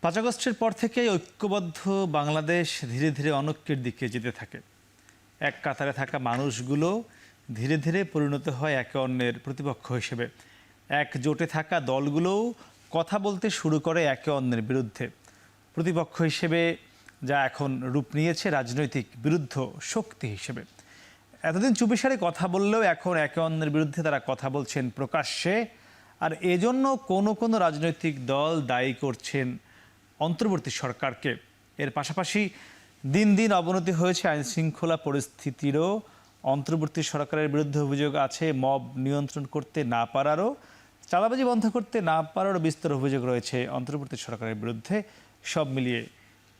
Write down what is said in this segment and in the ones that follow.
৫ আগস্টের পর থেকেই ঐক্যবদ্ধ বাংলাদেশ ধীরে ধীরে অনৈক্যের দিকে যেতে থাকে। এক কাতারে থাকা মানুষগুলো ধীরে ধীরে পরিণত হয় একে অন্যের প্রতিপক্ষ হিসেবে। একজোটে থাকা দলগুলোও কথা বলতে শুরু করে একে অন্যের বিরুদ্ধে। প্রতিপক্ষ হিসেবে যা এখন রূপ নিয়েছে রাজনৈতিক বিরুদ্ধ শক্তি হিসেবে। এতদিন চুপিসারে কথা বললেও এখন একে অন্যের বিরুদ্ধে তারা কথা বলছেন প্রকাশ্যে। আর এজন্য কোনো রাজনৈতিক দল দায়ী করছেন অন্তর্বর্তী সরকারকে। এর পাশাপাশি দিন দিন অবনতি হয়েছে আইনশৃঙ্খলা পরিস্থিতিরও। অন্তর্বর্তী সরকারের বিরুদ্ধে অভিযোগ আছে মব নিয়ন্ত্রণ করতে না পারারও, চাঁদাবাজি বন্ধ করতে না পারারও বিস্তর অভিযোগ রয়েছে অন্তর্বর্তী সরকারের বিরুদ্ধে। সব মিলিয়ে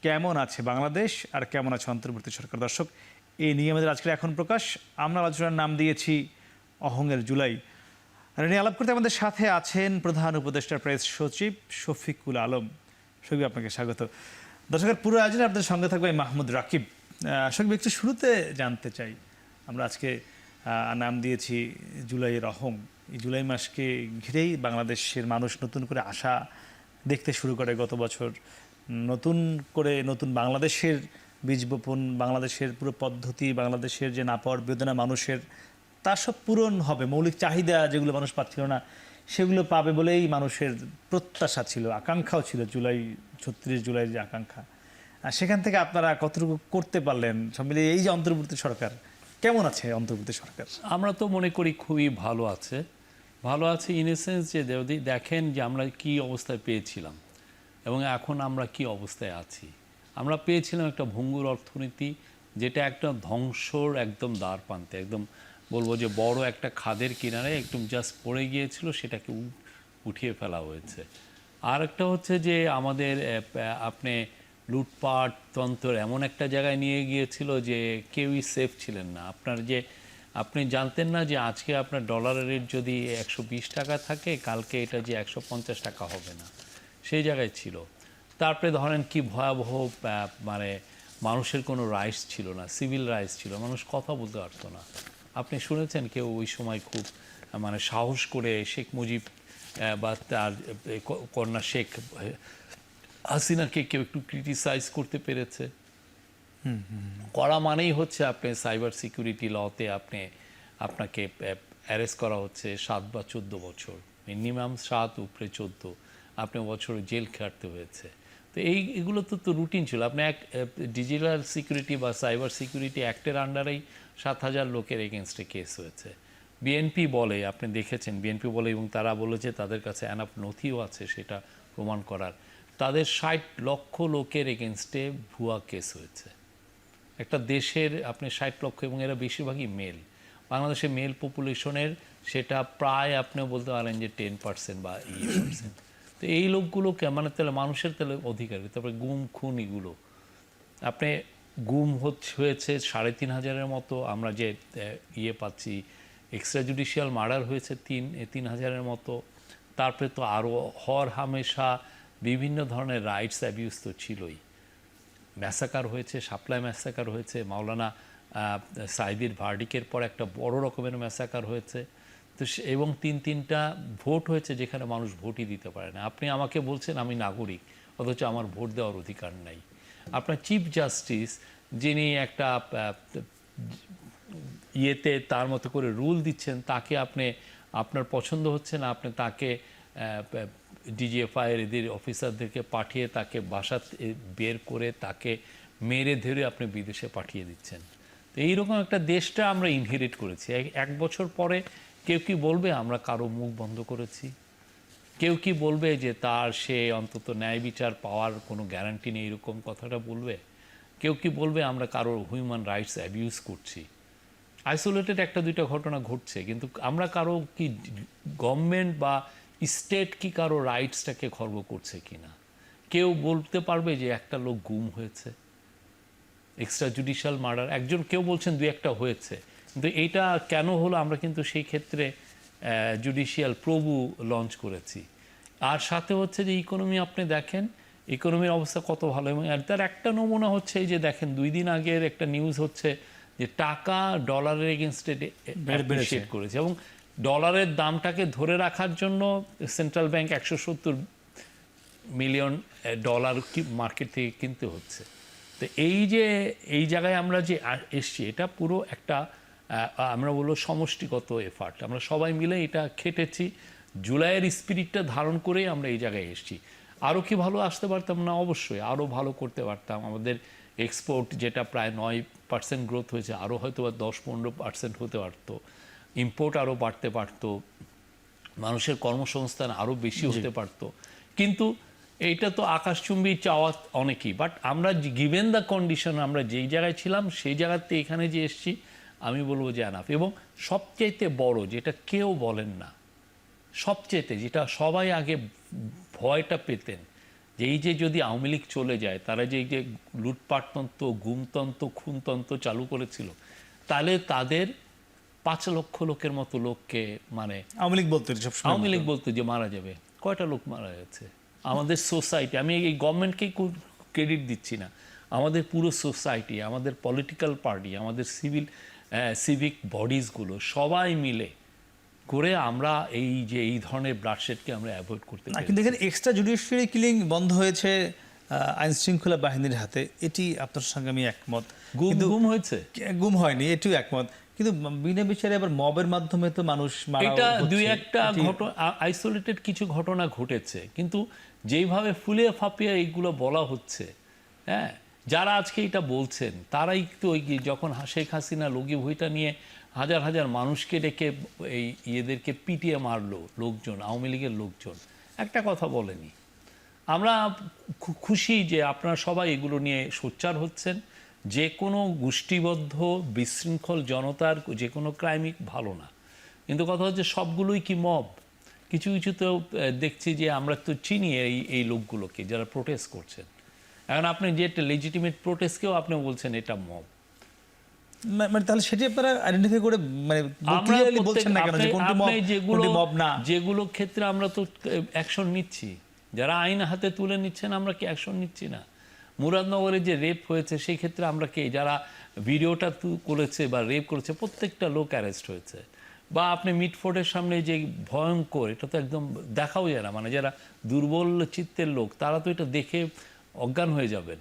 কেমন আছে বাংলাদেশ আর কেমন আছে অন্তর্বর্তী সরকার? দর্শক, এই নিয়ে আমাদের আজকের এখন প্রকাশ। আমরা আলোচনার নাম দিয়েছি অহংয়ের জুলাই। আর নিয়ে আলাপ করতে আমাদের সাথে আছেন প্রধান উপদেষ্টা প্রেস সচিব শফিকুল আলম। শফিক, আপনাকে স্বাগত। দর্শকের পুরো আয়োজনে আপনাদের সঙ্গে থাকবে মাহমুদ রাকিব। শফিক, একটু শুরুতে জানতে চাই, আমরা আজকে নাম দিয়েছি জুলাইয়ের অহং। এই জুলাই মাসকে ঘিরেই বাংলাদেশের মানুষ নতুন করে আশা দেখতে শুরু করে। গত বছর নতুন বাংলাদেশের বীজ বপন, বাংলাদেশের পুরো পদ্ধতি, বাংলাদেশের যে না পাওয়ার বেদনা মানুষের, তার সব পূরণ হবে। মৌলিক চাহিদা যেগুলো মানুষ পাচ্ছিল না সেগুলো পাবে বলেই মানুষের প্রত্যাশা ছিল, আকাঙ্ক্ষাও ছিল। 36 জুলাইয়ের যে আকাঙ্ক্ষা, সেখান থেকে আপনারা কতটুকু করতে পারলেন? সব মিলিয়ে এই যে অন্তর্বর্তী সরকার, কেমন আছে অন্তর্বর্তী সরকার? আমরা তো মনে করি খুবই ভালো আছে ইন এ সেন্স যে দেখেন যে আমরা কি অবস্থায় পেয়েছিলাম এবং এখন আমরা কি অবস্থায় আছি। আমরা পেয়েছিলাম একটা ভঙ্গুর অর্থনীতি, যেটা একটা ধ্বংসর একদম দ্বার প্রান্তে, একদম বলবো যে বড় একটা খাদের কিনারে একদম জাস্ট পড়ে গিয়েছিল, সেটাকে উঠিয়ে ফেলা হয়েছে। আর একটা হচ্ছে যে আমাদের আপনি লুটপাট তন্ত্র এমন একটা জায়গায় নিয়ে গিয়েছিল যে কেউই সেফ ছিলেন না। আপনি জানতেন না যে আজকে আপনার ডলারের রেট যদি 120 টাকা থাকে, কালকে এটা যে 150 টাকা হবে না, সেই জায়গায় ছিল। তারপরে ধরেন কি ভয়াবহ, মানে মানুষের কোনো রাইটস ছিল না, সিভিল রাইটস ছিল, মানুষ কথা বলতে পারতো না। আপনি শুনেছেন কেউ ওই সময় খুব মানে সাহস করে শেখ মুজিব বা তার কন্যা শেখ হাসিনাকে কেউ একটু ক্রিটিসাইজ করতে পেরেছে? করা মানেই হচ্ছে আপনি সাইবার সিকিউরিটি লতে আপনাকে অ্যারেস্ট করা হচ্ছে 7 বা 14 বছর, মিনিমাম 7 উপরে 14 আপনি বছর জেল খাটতে হয়েছে। তো এগুলো তো রুটিন ছিল। আপনি এক ডিজিটাল সিকিউরিটি বা সাইবার সিকিউরিটি অ্যাক্টের আন্ডারেই 7,000 লোকের এগেনস্টে কেস হয়েছে। বিএনপি বলে, আপনি দেখেছেন, বিএনপি বলে এবং তারা বলেছে তাদের কাছে অ্যানাফ নথিও আছে সেটা প্রমাণ করার, তাদের 60 লক্ষ লোকের এগেনস্টে ভুয়া কেস হয়েছে। একটা দেশের আপনি 60 লক্ষ, এবং এরা বেশিরভাগই মেল। বাংলাদেশের মেল পপুলেশনের সেটা প্রায় আপনি বলতে পারেন যে 10% বা 8%। তো এই লোকগুলোকে মানে তাহলে মানুষের তাহলে অধিকারী। তারপরে গুম খুন এগুলো আপনি গুম হয়েছে 3,500-এর মতো, আমরা যে পাচ্ছি এক্সট্রা জুডিশিয়াল মার্ডার হয়েছে 3,000-এর মতো। তারপরে তো আরও হর হামেশা বিভিন্ন ধরনের রাইটস অ্যাবিউজ তো ছিলই। ম্যাসাকার হয়েছে, সাপ্লাই ম্যাসাকার হয়েছে, মাওলানা সাইদির ভার্ডিকের পর একটা বড় রকমের ম্যাসাকার হয়েছে। তো এবং 3টা ভোট হয়েছে যেখানে মানুষ ভোটই দিতে পারে না। আপনি আমাকে বলছেন আমি নাগরিক, অথচ আমার ভোট দেওয়ার অধিকার নাই। আপনার চিফ জাস্টিস, যিনি একটা তার মতো করে রুল দিচ্ছেন, তাকে আপনার পছন্দ হচ্ছে না, আপনি তাকে ডিজিএফআইয়ের এদের অফিসারদেরকে পাঠিয়ে তাকে বাসা বের করে তাকে মেরে ধরে আপনি বিদেশে পাঠিয়ে দিচ্ছেন। তো এইরকম একটা দেশটা আমরা ইনহেরিট করেছি। 1 বছর পরে কেউ কি বলবে আমরা কারো মুখ বন্ধ করেছি? কেউ কি বলবে যে সে অন্তত ন্যায় বিচার পাওয়ার কোনো গ্যারান্টি নেই, এরকম কথাটা বলবে? কেউ কি বলবে আমরা কারো হিউম্যান রাইটস অ্যাবিউজ করছি? আইসোলেটেড 1-2টা ঘটনা ঘটছে, কিন্তু আমরা কারো কি গভর্নমেন্ট বা স্টেট কি কারো রাইটসটাকে খর্ব করছে কিনা? কেউ বলতে পারবে যে একটা লোক গুম হয়েছে, এক্সট্রা জুডিশিয়াল মার্ডার একজন, কেউ বলছেন 2-1টা হয়েছে, কিন্তু এইটা কেন হলো? আমরা কিন্তু সেই ক্ষেত্রে জুডিশিয়াল প্রভু লঞ্চ করেছি। আর সাথে হচ্ছে যে ইকোনমি, আপনি দেখেন ইকোনমির অবস্থা কত ভালো। এবং তার একটা নমুনা হচ্ছে এই যে দেখেন 2 দিন আগের একটা নিউজ হচ্ছে যে টাকা ডলারের এগেনস্টে অ্যাপ্রিশিয়েট করেছে, এবং ডলারের দামটাকে ধরে রাখার জন্য central bank 170 million dollar market থেকে কিনতে হচ্ছে। তো এই জায়গায় আমরা যে এসছি, এটা পুরো একটা আমরা বলবো সমষ্টিগত এফার্ট। আমরা সবাই মিলে এটা খেটেছি, জুলাইয়ের স্পিরিটটা ধারণ করেই আমরা এই জায়গায় এসেছি। আরও কি ভালো আসতে পারতাম না? অবশ্যই আরও ভালো করতে পারতাম। আমাদের এক্সপোর্ট যেটা প্রায় 9% গ্রোথ হয়েছে, আরও হয়তো বা 10-15% হতে পারতো। ইম্পোর্ট আরও বাড়তে পারতো, মানুষের কর্মসংস্থান আরও বেশি হতে পারতো। কিন্তু এইটা তো আকাশচুম্বী চাওয়া অনেকই, বাট আমরা গিভেন দ্য কন্ডিশন, আমরা যেই জায়গায় ছিলাম সেই জায়গাতে এখানে যে এসেছি, আমি বলবো যে এনাফ। এবং সবচাইতে বড় যেটা কেউ বলেন না, সবচেয়েতে যেটা সবাই আগে ভয়টা পেতেন, যে এই যে যদি আওয়ামী লীগ চলে যায়, তারা যে এই যে লুটপাটতন্ত্র, গুমতন্ত্র, খুনতন্ত্র চালু করেছিল, তাহলে তাদের 5 লক্ষ লোকের মতো লোককে, মানে আওয়ামী লীগ বলতো যে মারা যাবে। কয়টা লোক মারা গেছে? আমাদের সোসাইটি, আমি এই গভর্নমেন্টকেই ক্রেডিট দিচ্ছি না, আমাদের পুরো সোসাইটি, আমাদের পলিটিক্যাল পার্টি, আমাদের সিভিক বডিজগুলো সবাই মিলে করে আমরা এই ধরনের ব্লাডশেডকে আমরা অ্যাভয়েড করতে পারি। কিন্তু এখানে এক্সট্রা জুডিশিয়ারি কিলিং বন্ধ হয়েছে আইন শৃঙ্খলা বাহিনীর হাতে, এটি আপনার সঙ্গে আমি একমত। গুম হয়েছে? গুম হয়নি, এটিও একমত। কিন্তু বিনা বিচারে আবার মবের মাধ্যমে তো মানুষ মারা হচ্ছে। এটা দুই একটা আইসোলেটেড কিছু ঘটনা ঘটেছে, কিন্তু যেইভাবে ফুলিয়ে ফাঁপিয়ে এইগুলো বলা হচ্ছে, হ্যাঁ, যারা আজকে এটা বলছেন তারাই তো ওই যখন শেখ হাসিনা লগি বইটা নিয়ে হাজার হাজার মানুষকে ডেকে এই ইয়েদেরকে পিটিয়ে মারলো লোকজন, আওয়ামী লীগের লোকজন, একটা কথা বলেনি। আমরা খুশি যে আপনারা সবাই এগুলো নিয়ে সোচ্চার হচ্ছেন। যে কোনো গোষ্ঠীবদ্ধ বিশৃঙ্খল জনতার যে কোনো ক্রাইমই ভালো না, কিন্তু কথা হচ্ছে সবগুলোই কি মব? কিছু কিছু তো দেখছি যে আমরা তো চিনি এই লোকগুলোকে যারা প্রোটেস্ট করছেন। এখন আপনি যে লেজিটিমেট প্রোটেস্টকেও আপনি বলছেন এটা মব। মানে তাহলে সেটি আপনারা আইডেন্টিফাই করে মানে ক্লিয়ারলি বলছেন না কেন যে কোনটি মব কোনটি মব না? যেগুলো ক্ষেত্রে আমরা তো অ্যাকশন নিচ্ছি, যারা আইন হাতে তুলে নিচ্ছেন আমরা কি অ্যাকশন নিচ্ছি না? মুরাদনগরে যে রেপ হয়েছে সেই ক্ষেত্রে আমরা কি, যারা ভিডিওটা করেছে বা রেপ করেছে প্রত্যেকটা লোক অ্যারেস্ট হয়েছে। বা আপনি মিটফোর্ডের সামনে যে ভয়ঙ্কর, এটা তো একদম দেখাও যায় না, মানে যারা দুর্বল চিত্তের লোক তারা তো এটা দেখে অজ্ঞান হয়ে যাবেন,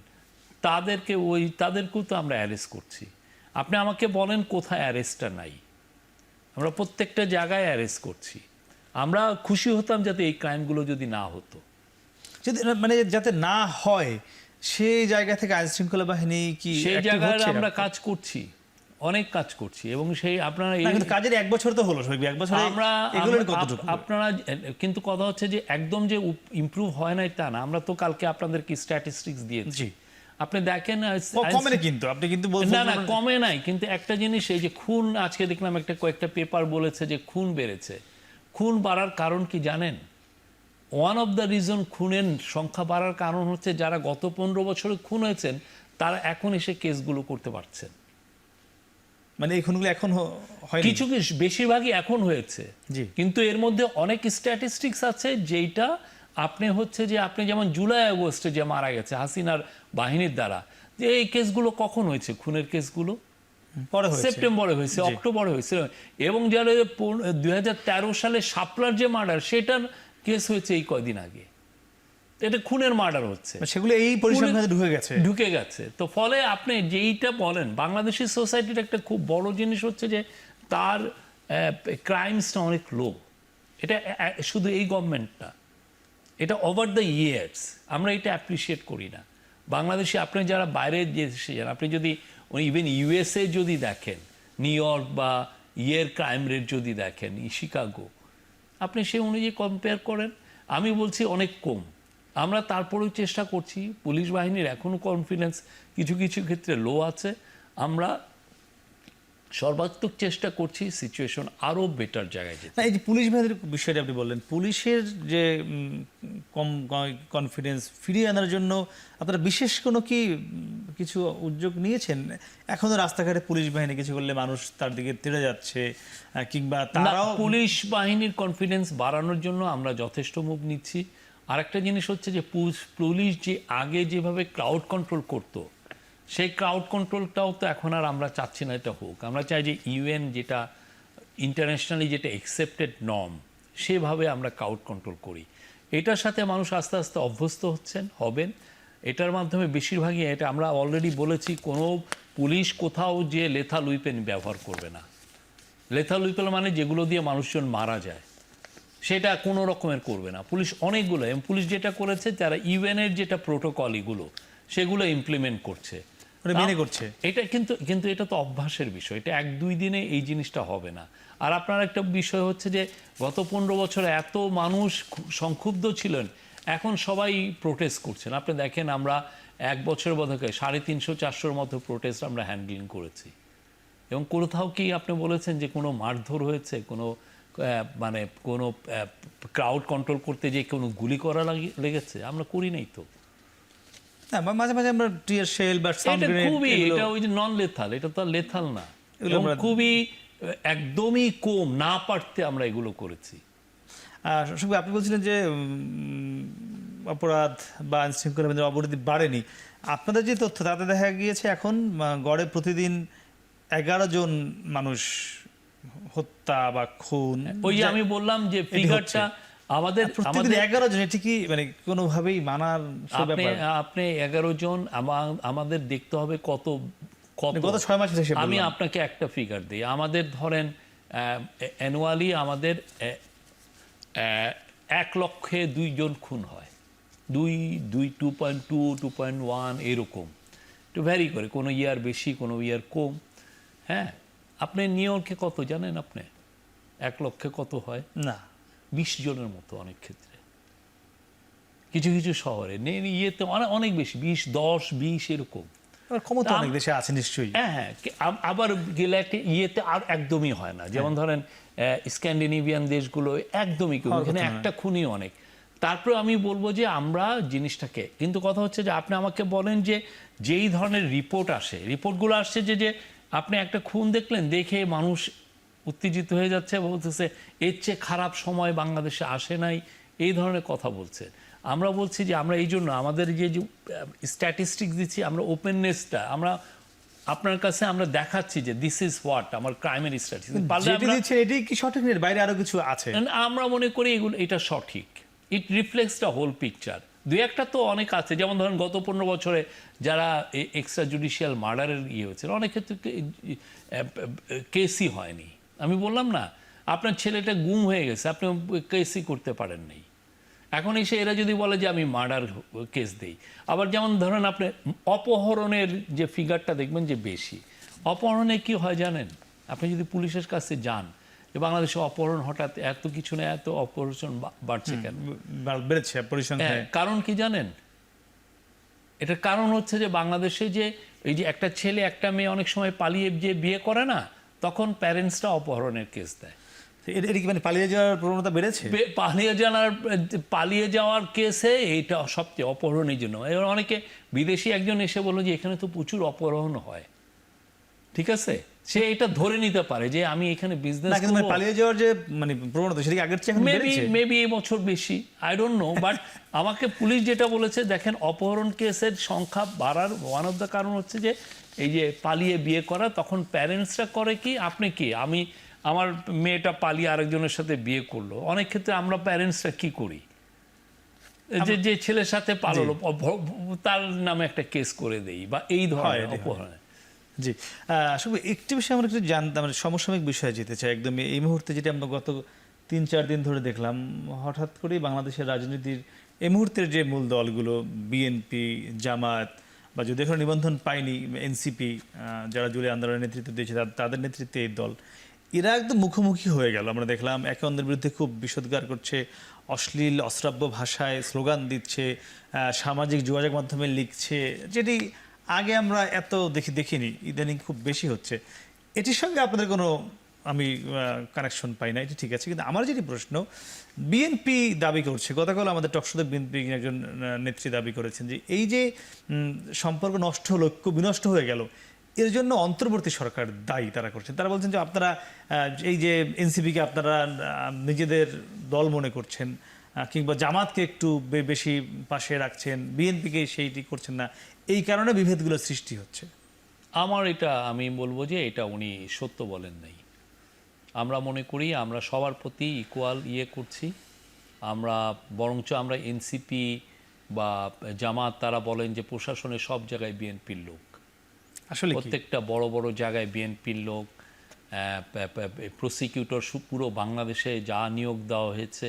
তাদেরকেও তো আমরা অ্যারেস্ট করছি। আপনি আমাকে বলেন কোথায় অ্যারেস্টটা নাই? আমরা প্রত্যেকটা জায়গায় অ্যারেস্ট করছি। আমরা খুশি হতাম যাতে এই ক্রাইমগুলো যদি না হতো, মানে যাতে না হয় সেই জায়গা থেকে আইন শৃঙ্খলা বাহিনী কি সেই জায়গায় আমরা কাজ করছি, অনেক কাজ করছি। এবং সেই আপনারা কাজের 1 বছর তো হলো, 1 বছর আপনারা, কিন্তু কথা হচ্ছে যে একদম যে ইমপ্রুভ হয় নাই তা না। আমরা তো কালকে আপনাদের কি স্ট্যাটিস্টিক্স দিয়েছি, আপনি দেখেন, কিন্তু আপনি কিন্তু না কমে নাই। কিন্তু একটা জিনিস, এই যে খুন, আজকে দেখলাম কয়েকটা পেপার বলেছে যে খুন বেড়েছে। খুন বাড়ার কারণ কি জানেন? ওয়ান অফ দ্য রিজন খুনের সংখ্যা বাড়ার কারণ হচ্ছে যারা গত 15 বছরে খুন হয়েছেন তারা এখন এসে কেসগুলো করতে পারছেন। মানে এই খুনগুলো এখন হয় কিছু বেশিরভাগই এখন হয়েছে, কিন্তু এর মধ্যে অনেক স্ট্যাটিস্টিক্স আছে যেটা আপনি হচ্ছে যে আপনি যেমন জুলাই আগস্টে যে মারা গেছে হাসিনার বাহিনীর দ্বারা, যে এই কেসগুলো কখন হয়েছে? খুনের কেসগুলো সেপ্টেম্বরে হয়েছে, অক্টোবরে হয়েছে। এবং যারা 2013 সালে শাপলার যে মার্ডার, সেটার কেস হয়েছে এই কয়দিন আগে। এটা খুনের মার্ডার হচ্ছে, সেগুলো এই পরিসংখ্যানে ঢুকে গেছে। তো ফলে আপনি যেইটা বলেন, বাংলাদেশি সোসাইটির একটা খুব বড় জিনিস হচ্ছে যে তার ক্রাইমসটা অনেক লো। এটা শুধু এই গভর্নমেন্টটা, এটা ওভার দ্য ইয়ার্স আমরা এটা অ্যাপ্রিসিয়েট করি না। বাংলাদেশে আপনি যারা বাইরে দেশে যান, আপনি যদি ইভেন ইউএসএ যদি দেখেন, নিউ ইয়র্ক বা ক্রাইম রেট যদি দেখেন, শিকাগো, আপনি সেই অনুযায়ী কম্পেয়ার করেন, আমি বলছি অনেক কম। আমরা তারপরেও চেষ্টা করছি, পুলিশ বাহিনীর এখনও কনফিডেন্স কিছু কিছু ক্ষেত্রে লো আছে। আমরা সর্বাত্মক চেষ্টা করছি সিচুয়েশন আরও বেটার জায়গায় যেতে। এই যে পুলিশ বাহিনীর বিষয়টা আপনি বললেন, পুলিশের যে কম কনফিডেন্স ফিরিয়ে আনার জন্য আপনারা বিশেষ কোনো কি কিছু উদ্যোগ নিয়েছেন? এখনো রাস্তাঘাটে পুলিশ বাহিনী কিছু করলে মানুষ তার দিকে তেড়ে যাচ্ছে, কিংবা তারাও পুলিশ বাহিনীর কনফিডেন্স বাড়ানোর জন্য আমরা যথেষ্ট মুভ নিচ্ছি। আরেকটা জিনিস হচ্ছে যে পুলিশ যে আগে যেভাবে ক্রাউড কন্ট্রোল করতো, সেই ক্রাউড কন্ট্রোলটাও তো এখন আর আমরা চাচ্ছি না এটা হোক। আমরা চাই যে ইউএন যেটা ইন্টারন্যাশনালি যেটা অ্যাকসেপ্টেড নর্ম, সেভাবে আমরা ক্রাউড কন্ট্রোল করি। এটার সাথে মানুষ আস্তে আস্তে অভ্যস্ত হবেন। এটার মাধ্যমে বেশিরভাগই এটা আমরা অলরেডি বলেছি, কোনো পুলিশ কোথাও যে লেথাল উইপেন ব্যবহার করবে না। লেথাল উইপেন মানে যেগুলো দিয়ে মানুষজন মারা যায়, সেটা কোনো রকমের করবে না পুলিশ। অনেকগুলো, এবং পুলিশ যেটা করেছে, যারা ইউএনের যেটা প্রোটোকল এগুলো সেগুলো ইমপ্লিমেন্ট করছে, মেনে করছে। এটা কিন্তু কিন্তু এটা তো অভ্যাসের বিষয়, এটা 1-2 দিনে এই জিনিসটা হবে না। আর আপনার একটা বিষয় হচ্ছে যে গত 15 বছরে এত মানুষ সংক্ষুব্ধ ছিলেন, এখন সবাই প্রোটেস্ট করছেন। আপনি দেখেন, আমরা 1 বছর বোধহয় 350-400 মতো প্রোটেস্ট আমরা হ্যান্ডলিং করেছি, এবং কোথাও কি আপনি বলেছেন যে কোনো মারধর হয়েছে, কোনো মানে কোনো ক্রাউড কন্ট্রোল করতে যে কোনো গুলি করা লেগেছে? আমরা করি নাই তো। না, মাঝে মাঝে আমরা টিয়ার শেল বা সাউন্ড এটা গ্রেনেড, খুবই, এটা ওই যে নন লেথাল, এটা তো লেথাল না, এগুলো এবং আমরা- খুবই একদমই কম, না পারতে আমরা এগুলো করেছি। শুধু আপনি বলছিলেন যে অপরাধ বা আইন শৃঙ্খলা বাহিনীর অবনতি বাড়েনি। আপনাদের যে তথ্য, তাতে দেখা গিয়েছে এখন গড়ে প্রতিদিন 11 জন মানুষ হত্যা বা খুন। ওই যে আমি বললাম যে ফিগারটা আমাদের প্রতিদিন 11 জন, এটি কি মানে কোনোভাবেই মানার আপনি ব্যাপার? আপনি 11 জন, আমাদের দেখতে হবে কত কত। গত 6 মাসের হিসেবে আমি বললাম। আপনাকে একটা ফিগার দিই। আমাদের ধরেন অ্যানুয়ালি আমাদের 1 লক্ষে 2 জন খুন হয়, 2.2, 2.1 এরকম, একটু ভ্যারি করে, কোনো ইয়ার বেশি, কোনো ইয়ার কম। হ্যাঁ, আপনি নিউ ইয়র্কে কত জানেন? আপনি 1 লক্ষে কত হয়? না, 20 জনের মতো অনেক ক্ষেত্রে, কিছু কিছু শহরে ইয়েতে অনেক বেশি, 20 এরকম। ক্ষমতা অনেক দেশে আছে নিশ্চয়ই। হ্যাঁ হ্যাঁ, আবার গেলে একটা ইয়েতে আর একদমই হয় না। যেমন ধরেন স্ক্যান্ডিনেভিয়ান দেশগুলো একদমই কেউ, এখানে একটা খুনই অনেক। তারপরে আমি বলবো যে আমরা জিনিসটাকে, কিন্তু কথা হচ্ছে যে আপনি আমাকে বলেন যে যেই ধরনের রিপোর্ট আসে, রিপোর্টগুলো আসছে যে আপনি একটা খুন দেখলেন, দেখে মানুষ উত্তেজিত হয়ে যাচ্ছে, বলতেছে এর চেয়ে খারাপ সময় বাংলাদেশে আসে নাই, এই ধরনের কথা বলছে। আমরা বলছি যে আমরা এই জন্য আমাদের যে স্ট্যাটিস্টিক্স দিচ্ছি, আমরা ওপেননেসটা আমরা আপনার কাছে আমরা দেখাচ্ছি যে দিস ইজ হোয়াট আমার ক্রাইমের স্ট্যাটিস্টিক্স। যেটি দিচ্ছে এটি কি সঠিক নেই, বাইরে আরো কিছু আছে? আমরা মনে করি এটা সঠিক, it reflects the whole picture. 2-1টা তো অনেক আছে, যেমন ধরেন গত 15 বছরে যারা এক্সট্রা জুডিশিয়াল মার্ডারের হয়েছিল, অনেক ক্ষেত্রে কেসই হয়নি। আমি বললাম না, আপনার ছেলেটা গুম হয়ে গেছে, আপনি কেসই করতে পারেন নাই। এখন এসে এরা যদি বলে যে আমি মার্ডার কেস দেই, আবার যেমন ধরেন আপনি অপহরণের যে ফিগারটা দেখবেন যে বেশি। অপহরণে কি হয় জানেন? আপনি যদি পুলিশের কাছে যান, যে বাংলাদেশে অপহরণ হঠাৎ এত কিছু না, এত অপহরণ বাড়ছে কেন? বেড়েছে পরিসংখ্যানে। কারণ কি জানেন? এটার কারণ হচ্ছে যে বাংলাদেশে যে এই যে একটা ছেলে একটা মেয়ে অনেক সময় পালিয়ে যে বিয়ে করে না, তখন প্যারেন্টসরা অপহরণের কেস দেয়। এটা কি মানে পালিয়ে যাওয়ার প্রবণতা বেড়েছে? পালিয়ে যাওয়ার কেসে এইটা সবচেয়ে, অপহরণের জন্য। এবার অনেকে, বিদেশি একজন এসে বলল যে এখানে তো প্রচুর অপহরণ হয়, ঠিক আছে, সে এটা ধরে নিতে পারে যে আমি এখানে বিজনেস না, কিন্তু মানে পালিয়ে যাওয়ার যে মানে প্রবণতা, সেটা কি আগের চেয়ে এখন বেড়েছে? মেবি এই বছর বেশি, আই ডোন্ট নো। বাট আমাকে পুলিশ যেটা বলেছে, দেখেন অপহরণ কেসের সংখ্যা বাড়ার ওয়ান অফ দ্য কারণ হচ্ছে যে এই যে পালিয়ে বিয়ে করা। তখন প্যারেন্টসরা করে কি, আপনি কি, আমার মেয়েটা পালিয়ে আরেকজনের সাথে বিয়ে করলো, অনেক ক্ষেত্রে আমরা প্যারেন্টসরা কি করি, যে ছেলের সাথে পালালো তার নামে একটা কেস করে দেই, বা এই ধরনের অপহরণ। জি, আসলে একটি বিষয় আমরা একটু জানতাম, মানে সমসাময়িক বিষয়ে যেতে চাই একদম। এই মুহূর্তে যেটা আমরা গত 3-4 দিন ধরে দেখলাম, হঠাৎ করেই বাংলাদেশের রাজনীতির এই মুহূর্তের যে মূল দলগুলো, বিএনপি, জামায়াত, বা যদি এখনো নিবন্ধন পায়নি এনসিপি, যারা জুলাই আন্দোলনের নেতৃত্ব দিয়েছে তাদের নেতৃত্বে এই দল, এরা একদম মুখোমুখি হয়ে গেল। আমরা দেখলাম একে অন্যের বিরুদ্ধে খুব বিষোদ্গার করছে, অশ্লীল অশ্রাব্য ভাষায় স্লোগান দিচ্ছে, সামাজিক যোগাযোগ মাধ্যমে লিখছে, যেটি আগে আমরা এত দেখিনি, ইদানিং খুব বেশি হচ্ছে। এটির সঙ্গে আপনাদের কোনো আমি কানেকশন পাই না, এটি ঠিক আছে। কিন্তু আমার যেটি প্রশ্ন, বিএনপি দাবি করছে, গতকাল আমাদের টকশোতে বিএনপি একজন নেত্রী দাবি করেছেন যে এই যে সম্পর্ক নষ্ট হলো, ঐক্য বিনষ্ট হয়ে গেল, এর জন্য অন্তর্বর্তী সরকার দায়ী তারা করছেন। তারা বলছেন যে আপনারা এই যে এনসিপিকে আপনারা নিজেদের দল মনে করছেন, কিংবা জামাতকে একটু বেশি পাশে রাখছেন, বিএনপিকে সেইটি করছেন না, এই কারণে বিভেদগুলো সৃষ্টি হচ্ছে। আমি বলবো যে এটা উনি সত্য বলেন নাই। আমরা মনে করি আমরা সবার প্রতি ইকুয়াল করছি, আমরা বরঞ্চ আমরা এনসিপি বা জামাত তারা বলেন যে প্রশাসনের সব জায়গায় বিএনপির লোক, আসলে কি? প্রত্যেকটা বড় বড় জায়গায় বিএনপির লোক। প্রসিকিউটর পুরো বাংলাদেশে যা নিয়োগ দেওয়া হয়েছে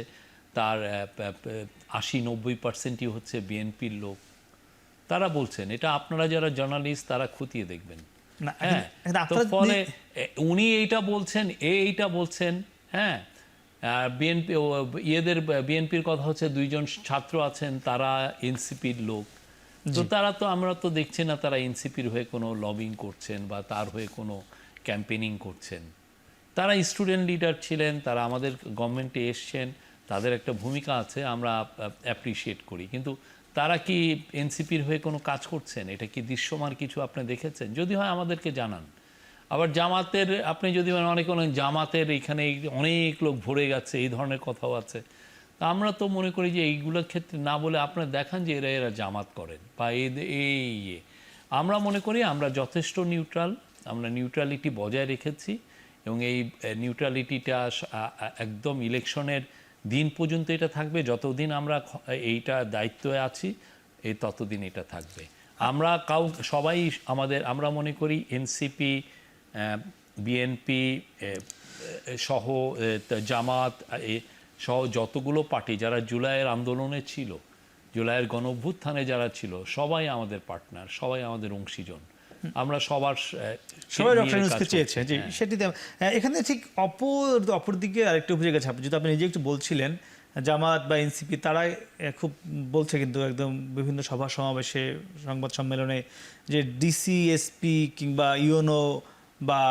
তার 80-90% হচ্ছে বিএনপির লোক। তারা বলছেন, এটা আপনারা যারা জার্নালিস্ট তারা খতিয়ে দেখবেন। না, হ্যাঁ, কিন্তু তো আপনারা ফলে উনি এইটা বলছেন, এইটা বলছেন। হ্যাঁ, বিএনপি বিএনপির কথা হচ্ছে 2 জন ছাত্র আছেন তারা এনসিপির লোক। তো তারা তো, আমরা তো দেখছি না তারা এনসিপির হয়ে কোনো লবিং করছেন বা তার হয়ে কোনো ক্যাম্পেনিং করছেন। তারা স্টুডেন্ট লিডার ছিলেন, তারা আমাদের গভর্নমেন্টে এসছেন, তাদের একটা ভূমিকা আছে, আমরা অ্যাপ্রিসিয়েট করি। কিন্তু তারা কি এনসিপির হয়ে কোনো কাজ করছেন? এটা কি দৃশ্যমান কিছু আপনি দেখেছেন? যদি হয় আমাদেরকে জানান। আবার জামাতের, আপনি যদি অনেক বলেন জামাতের এখানে অনেক লোক ভরে গেছে, এই ধরনের কথাও আছে। তা আমরা তো মনে করি যে এইগুলোর ক্ষেত্রে না বলে আপনারা দেখান যে এরা জামাত করেন বা আমরা মনে করি আমরা যথেষ্ট নিউট্রাল, আমরা নিউট্রালিটি বজায় রেখেছি এবং এই নিউট্রালিটিটা একদম ইলেকশনের দিন পর্যন্ত এটা থাকবে। যতদিন আমরা এইটা দায়িত্বে আছি এই ততদিন এটা থাকবে। আমরা সবাই আমরা মনে করি এনসিপি, বিএনপি সহ জামাত সহ যতগুলো পার্টি যারা জুলাইয়ের আন্দোলনে ছিল, জুলাইয়ের গণঅভ্যুত্থানে যারা ছিল, সবাই আমাদের পার্টনার, সবাই আমাদের অংশীজন। আমরা সবাই ডক্টর ইউনূসকে চেয়েছে যে সেটিতে এখানে ঠিক অপরদিকে আরেকটা অভিযোগ আছে। যদি আপনি নিজে একটু বলছিলেন জামাত বা এনসিপি তারা খুব বলছে কিন্তু একদম বিভিন্ন সভা সমাবেশে, সংবাদ সম্মেলনে, যে ডিসি, এসপি কিংবা ইউএনও বা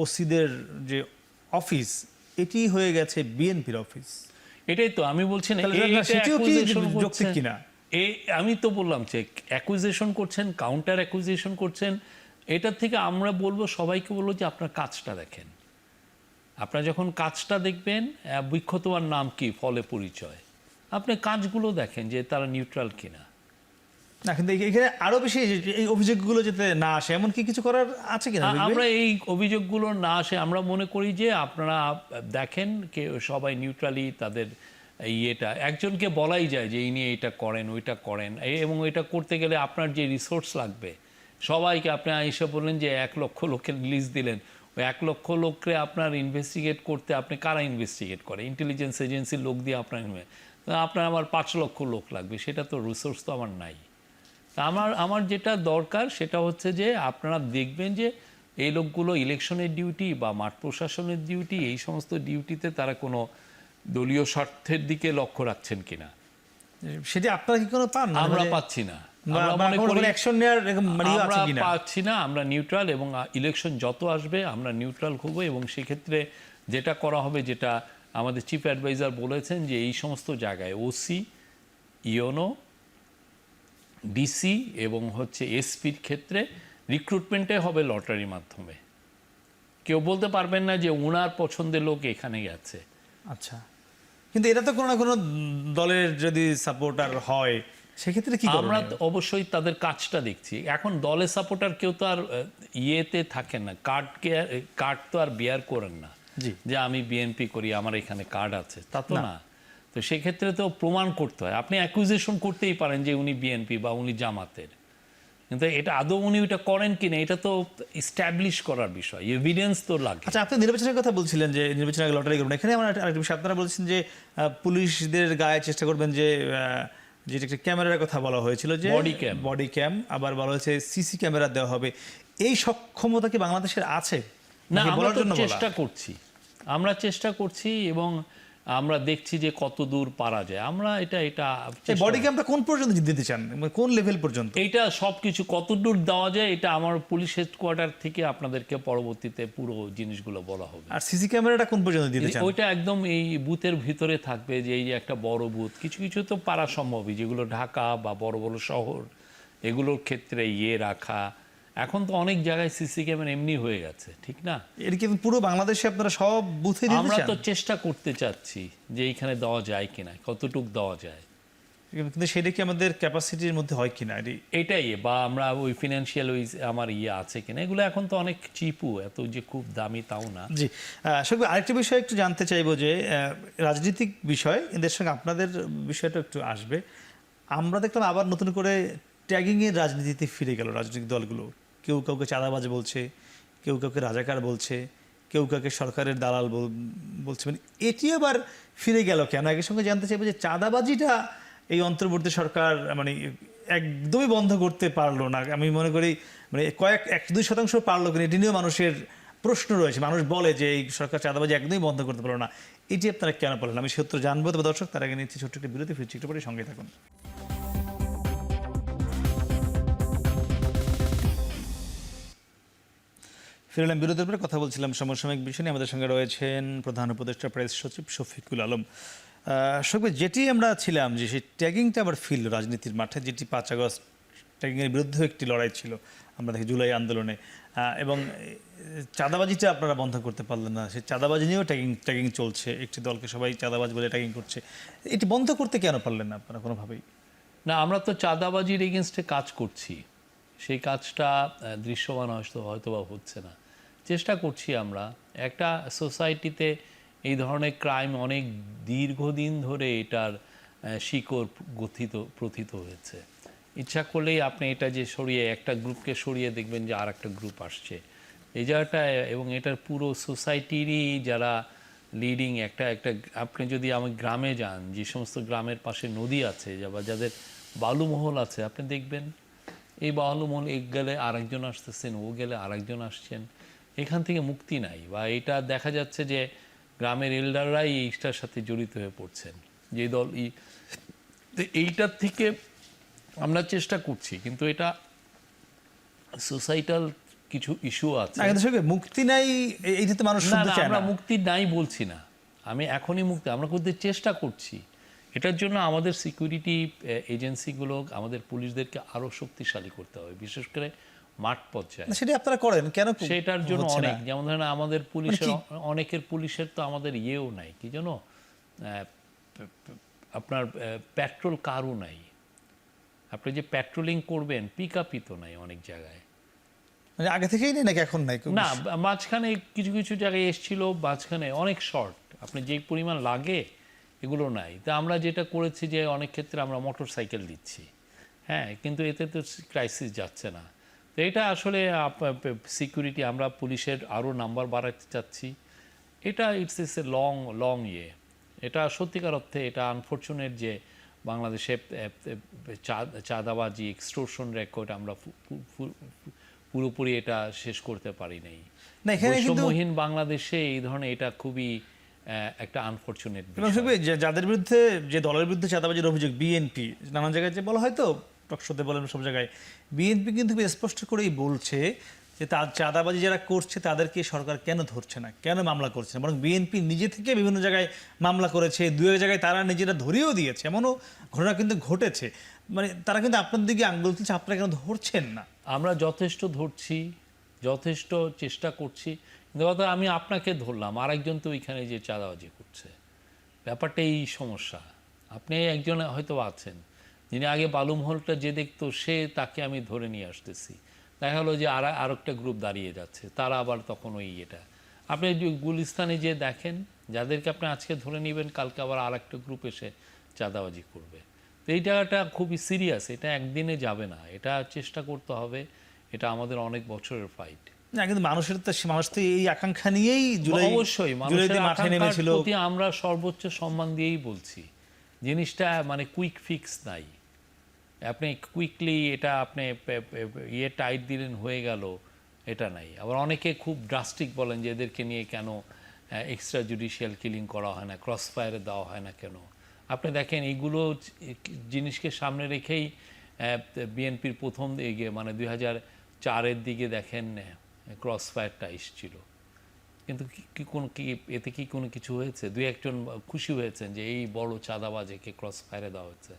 ওসিদের যে অফিস এটি হয়ে গেছে বিএনপির অফিস। এটাই তো আমি বলছি না, কিনা আমি তো বললাম যে অ্যাকুইজিশন করছেন, কাউন্টার অ্যাকুইজিশন করছেন। এটার থেকে আমরা বলবো, সবাইকে বলবো যে আপনার কাজটা দেখেন। আপনারা যখন কাজটা দেখবেন, বৃক্ষ তোমার নাম কি, ফলে পরিচয়। আপনি কাজগুলো দেখেন যে তারা নিউট্রাল কিনা। না, কিন্তু এখানে আরো বেশি এই অভিযোগগুলো যাতে না আসে, এমন কি কিছু করার আছে কিনা? আমরা এই অভিযোগগুলো না আসে, আমরা মনে করি যে আপনারা দেখেন কে সবাই নিউট্রালি তাদের ইয়েটা, একজনকে বলাই যায় যে ইনি এটা করেন, ওইটা করেন, এবং এটা করতে গেলে আপনার যে রিসোর্স লাগবে, সবাইকে আপনি এসে বললেন যে 1 লক্ষ লোকের লিস্ট দিলেন, ওই 1 লক্ষ লোককে আপনার ইনভেস্টিগেট করতে, আপনি কারা ইনভেস্টিগেট করে? ইন্টেলিজেন্স এজেন্সির লোক দিয়ে আপনার আমার 5 লক্ষ লোক লাগবে, সেটা তো রিসোর্স তো আমার নাই। আমার যেটা দরকার সেটা হচ্ছে যে আপনারা দেখবেন যে এই লোকগুলো ইলেকশনের ডিউটি বা মাঠ প্রশাসনের ডিউটি, এই সমস্ত ডিউটিতে তারা কোনো দলীয় স্বার্থের দিকে লক্ষ্য রাখছেন কিনা। সেটা আপনারা কি কোনো পান? আমরা পাচ্ছি না, পাচ্ছি না। আমরা নিউট্রাল, এবং ইলেকশন যত আসবে আমরা নিউট্রাল হব। এবং সেক্ষেত্রে যেটা করা হবে, যেটা আমাদের চিফ অ্যাডভাইজার বলেছেন, যে এই সমস্ত জায়গায় ওসি, ইওনো, ডিসি এবং হচ্ছে এসপির ক্ষেত্রে রিক্রুটমেন্টে হবে লটারির মাধ্যমে। কেউ বলতে পারবেন না যে ওনার পছন্দের লোক এখানে গেছে। আচ্ছা, কিন্তু এটা তো কোনো না কোনো দলের যদি সাপোর্টার হয় সেক্ষেত্রে কি? আমরা অবশ্যই তাদের কাজটা দেখছি। এখন দলের সাপোর্টার কেউ তো আর ইয়েতে থাকেন না, কার্ড তো আর বিয়ার করেন না যে আমি বিএনপি করি, আমার এখানে কার্ড আছে, তা তো না। তো সেক্ষেত্রে তো প্রমাণ করতে হয়। আপনি অ্যাকুইজিশন করতেই পারেন যে উনি বিএনপি বা উনি জামাতের, কিন্তু এটা আদৌ উনি ওইটা করেন কিনা এটা তো এস্টাবলিশ করার বিষয়, এভিডেন্স তো লাগে। আচ্ছা, আপনি নির্বাচনের কথা বলছিলেন যে নির্বাচনের আগে লটারি করবেন। এখানে আমার আরেকটা বিষয়, আপনারা বলছেন যে পুলিশদের গায়ে চেষ্টা করবেন যে যেটা একটা ক্যামেরার কথা বলা হয়েছিল, যে বডি ক্যাম, আবার বলা হয়েছে সিসি ক্যামেরা দেওয়া হবে। এই সক্ষমতা কি বাংলাদেশের আছে? না, আমরা চেষ্টা করছি এবং আমরা দেখছি যে কত দূর পারা যায়। আমরা এটা বডি ক্যামটা কোন পর্যন্ত দিতে চান, কোন লেভেল পর্যন্ত? এটা সবকিছু কত দূর দেওয়া যায় এটা আমার পুলিশ হেডকোয়ার্টার থেকে আপনাদেরকে পরবর্তীতে পুরো জিনিসগুলো বলা হবে। আর সিসি ক্যামেরাটা কোন পর্যন্ত দিতে চান? ওইটা একদম এই বুথের ভিতরে থাকবে, যে এই যে একটা বড় বুথ, কিছু কিছু তো পারা সম্ভবই, যেগুলো ঢাকা বা বড় বড় শহর, এগুলোর ক্ষেত্রে রাখা। এখন তো অনেক জায়গায় সিসি ক্যামেরা এমনি হয়ে গেছে, ঠিক না? এর কি পুরো বাংলাদেশে আপনারা সব বুথে দিতে চান? আমরা তো চেষ্টা করতে চাচ্ছি যে এইখানে দেওয়া যায় কিনা, কতটুক দেওয়া যায়। কিন্তু সেটা কি আমাদের ক্যাপাসিটির মধ্যে হয় কিনা এটাই, বা আমরা ওই ফিনান্সিয়াল ওই আমার আছে কিনা, এগুলো এখন তো অনেক চিপু, এত যে খুব দামি তাও না। জি। সঙ্গে আরেকটা বিষয় একটু জানতে চাইবো যে রাজনৈতিক বিষয় এদের সঙ্গে আপনাদের বিষয়টা একটু আসবে। আমরা দেখলাম আবার নতুন করে ট্যাগিংয়ের রাজনীতিতে ফিরে গেল রাজনৈতিক দলগুলো। কেউ কাউকে চাঁদাবাজ বলছে, কেউ কাউকে রাজাকার বলছে, কেউ কাউকে সরকারের দালাল বলছে। মানে এটি আবার ফিরে গেল কেন? একই সঙ্গে জানতে চাইবো যে চাঁদাবাজিটা এই অন্তর্বর্তী সরকার মানে একদমই বন্ধ করতে পারলো না। আমি মনে করি মানে 1-2% পারলো কিনা এটি নিয়েও মানুষের প্রশ্ন রয়েছে। মানুষ বলে যে এই সরকার চাঁদাবাজি একদমই বন্ধ করতে পারলো না। এটি আপনারা কেন পারলেন? আমি সত্য জানবো। তবে দর্শক, তার আগে নিচ্ছি ছোট্ট একটা বিরতি, ফিরছি একটু পরে, সঙ্গে থাকুন। ফিরলাম বিরতির পরে, কথা বলছিলাম সমসাময়িক বিষয় নিয়ে। আমাদের সঙ্গে রয়েছেন প্রধান উপদেষ্টা প্রেস সচিব শফিকুল আলম। শফিক, যেটি আমরা ছিলাম যে সেই ট্যাগিংটা আবার ফিরল রাজনীতির মাঠে, যেটি 5 আগস্ট ট্যাগিংয়ের বিরুদ্ধেও একটি লড়াই ছিল আমরা দেখি জুলাই আন্দোলনে, এবং চাঁদাবাজিটা আপনারা বন্ধ করতে পারলেন না। সেই চাঁদাবাজি নিয়েও ট্যাগিং চলছে, একটি দলকে সবাই চাঁদাবাজ বলে ট্যাগিং করছে। এটি বন্ধ করতে কেন পারলেন না আপনারা কোনোভাবেই? না, আমরা তো চাঁদাবাজির এগেনস্টে কাজ করছি, সেই কাজটা দৃশ্যমান হয়তো বা হচ্ছে না, চেষ্টা করছি আমরা। একটা সোসাইটিতে এই ধরনের ক্রাইম অনেক দীর্ঘদিন ধরে এটার শিকড় প্রথিত হয়েছে। ইচ্ছা করলেই আপনি এটা যে সরিয়ে একটা গ্রুপকে সরিয়ে দেখবেন যে আর একটা গ্রুপ আসছে এই জায়গাটা, এবং এটার পুরো সোসাইটিরই যারা লিডিং একটা আপনি যদি আমার গ্রামে যান, যে সমস্ত গ্রামের পাশে নদী আছে বা যাদের বালুমহল আছে, আপনি দেখবেন এই বালুমহল এক গেলে আরেকজন আসতেছেন, ও গেলে আরেকজন আসছেন, এখান থেকে মুক্তি নাই। বা এটা দেখা যাচ্ছে যে গ্রামের এল্ডাররাই এইটার সাথে জড়িত হয়ে পড়ছেন, যে দল এইটার থেকে আমরা চেষ্টা করছি, কিন্তু এটা সোসাইটাল কিছু ইস্যু আছে। মুক্তি নাই, এইটা তো মানুষ শুনতে চায় না। আমরা মুক্তি নাই বলছি না, আমি এখনই মুক্তি আমরা করতে চেষ্টা করছি। এটার জন্য আমাদের সিকিউরিটি এজেন্সিগুলো, আমাদের পুলিশদেরকে আরো শক্তিশালী করতে হবে, বিশেষ করে মাঠ পর্যায়ে। সেটা আপনারা করেন কেন? সেটার জন্য অনেক, যেমন ধরেন আমাদের পুলিশের অনেকের পুলিশের তো আমাদের ইয়েও নাই, কি জানো, আপনার পেট্রোল কারও নাই। আপনি যে পেট্রোলিং করবেন, পিক আপই তো নাই অনেক জায়গায়। মানে আগে থেকেই নেই নাকি এখন নাই? না, মাঝখানে কিছু কিছু জায়গায় এসেছিল, মাঝখানে অনেক শর্ট, আপনি যে পরিমাণ লাগে এগুলো নাই। তা আমরা যেটা করেছি যে অনেক ক্ষেত্রে আমরা মোটর সাইকেল দিচ্ছি, হ্যাঁ, কিন্তু এতে তো ক্রাইসিস যাচ্ছে না। তো এটা আসলে সিকিউরিটি, আমরা পুলিশের আরও নাম্বার বাড়াতে চাচ্ছি। এটা ইটস এ লং ইয়ে। এটা সত্যিকার অর্থে এটা আনফর্চুনেট যে বাংলাদেশে চাঁদাবাজি, এক্সটর্শন রেকর্ড আমরা পুরোপুরি এটা শেষ করতে পারি নাই। বৈষম্যহীন বাংলাদেশে এই ধরনের এটা খুবই একটা আনফর্চুনেট। যাদের বিরুদ্ধে, যে দলের বিরুদ্ধে চাঁদাবাজির অভিযোগ, বিএনপি, নানান জায়গায় যে বলা হয় তো, টকশোতে বলেন সব জায়গায়, বিএনপি কিন্তু স্পষ্ট করেই বলছে যে তার চাঁদাবাজি যারা করছে তাদেরকে সরকার কেন ধরছে না, কেন মামলা করছে না, বরং বিএনপি নিজে থেকে বিভিন্ন জায়গায় মামলা করেছে, 2 জায়গায় তারা নিজেরা ধরিয়েও দিয়েছে, এমনও ঘটনা কিন্তু ঘটেছে। মানে তারা কিন্তু আপনার দিকে আঙ্গুল তুলছে, আপনারা কেন ধরছেন না? আমরা যথেষ্ট ধরছি, যথেষ্ট চেষ্টা করছি, কিন্তু কথা আমি আপনাকে ধরলাম, আরেকজন তো ওইখানে যে চাঁদাবাজি করছে, ব্যাপারটা এই সমস্যা। আপনি একজন হয়তো আছেন যিনি আগে বালুমহলটা যে দেখতো, তাকে আমি ধরে নিয়ে আসতেছি, দেখা হলো যে আরেকটা গ্রুপ দাঁড়িয়ে যাচ্ছে, তারা আবার তখন ওই এটা। আপনি গুলিস্তানে যে দেখেন, যাদেরকে আপনি আজকে ধরে নেবেন, কালকে আবার আরেকটা গ্রুপ এসে চাঁদাবাজি করবে। তো এই জায়গাটা খুবই সিরিয়াস, এটা একদিনে যাবে না, এটা চেষ্টা করতে হবে, এটা আমাদের অনেক বছরের ফাইট। না, কিন্তু মানুষ তো এই আকাঙ্ক্ষা নিয়েই অবশ্যই মানুষের আকাঙ্ক্ষার প্রতি আমরা সর্বোচ্চ সম্মান দিয়েই বলছি। জিনিসটা মানে কুইক ফিক্স নাই, আপনি কুইকলি এটা আপনি টাইট দিলেন হয়ে গেল, এটা নাই। আবার অনেকে খুব ড্রাস্টিক বলেন যে এদেরকে নিয়ে কেন এক্সট্রা জুডিশিয়াল কিলিং করা হয় না, ক্রস ফায়ারে দেওয়া হয় না কেন। আপনি দেখেন এইগুলো জিনিসকে সামনে রেখেই বিএনপির প্রথম দিকে মানে 2004-এর দিকে দেখেন ক্রস ফায়ারটা এসেছিল, কিন্তু এতে কি কোনো কিছু হয়েছে? 2-1 খুশি হয়েছেন যে এই বড় চাঁদাবাজকে ক্রস ফায়ারে দেওয়া হচ্ছে।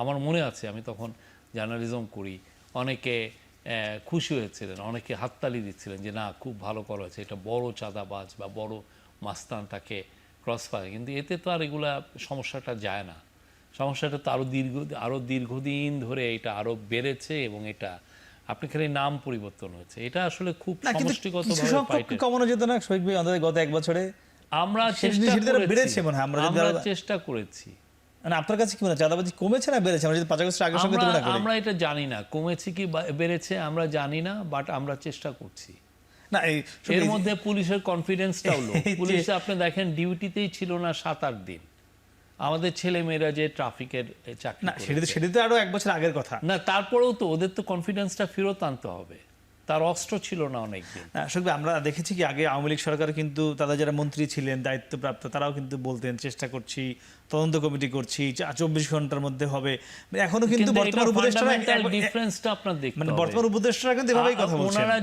আমার মনে আছে আমি তখন জার্নালিজম করি, অনেকে খুশি হয়েছিলেন, অনেকে হাততালি দিচ্ছিলেন যে না, খুব ভালো করা হয়েছে, এটা বড় চাঁদাবাজ বা বড় মাস্তান, তাকে ক্রস ফায়ার। কিন্তু এতে তো আর এগুলা সমস্যাটা যায় না। সমস্যাটা তো আরো দীর্ঘদিন ধরে এটা আরো বেড়েছে এবং এটা আপনি খালি নাম পরিবর্তন হয়েছে। এটা আসলে খুব না, কিন্তু কিছু সমষ্টিগতভাবে সংখ্যক ফাইটে কমানো যেত না শহীদ ভাই, অন্তত গত এক বছরে আমরা সেটা চেষ্টা বেড়েছে মনে হয়। আমরা চেষ্টা করেছি। মানে আপনার কাছে কি মনে হয় চাঁদাবাজি কমেছে না বেড়েছে? আমরা যদি 5 আগস্টের আগের সঙ্গে তুলনা করি। আমরা এটা জানি না কমেছে কি বেড়েছে, আমরা জানি না, বাট আমরা চেষ্টা করছি। না এর মধ্যে পুলিশের কনফিডেন্সটাও লো। এই যে- পুলিশ আপনি দেখেন ডিউটিতেই ছিল না 7-8 দিন। আমাদের ছেলে মেয়েরা যে ট্রাফিকের চাকরি না, করেছে। সেটা তো আরো এক বছর আগের কথা। না, তারপরেও তো ওদের তো কনফিডেন্সটা ফেরত আনতে হবে। তার অস্ত্র ছিল না অনেকদিন। আসলে আমরা দেখেছি কি আগে আওয়ামী লীগ সরকার কিন্তু তাদের যারা মন্ত্রী ছিলেন দায়িত্বপ্রাপ্ত তারাও কিন্তু বলতেন চেষ্টা করছি, তদন্ত কমিটি করছি, 24 ঘন্টার মধ্যে হবে। মানে এখনো কিন্তু বর্তমান উপদেষ্টারা ডিফারেন্সটা আপনার দেখতে মানে হবে। বর্তমান উপদেষ্টারা কিন্তু এভাবেই কথা বলছেন। ওনারা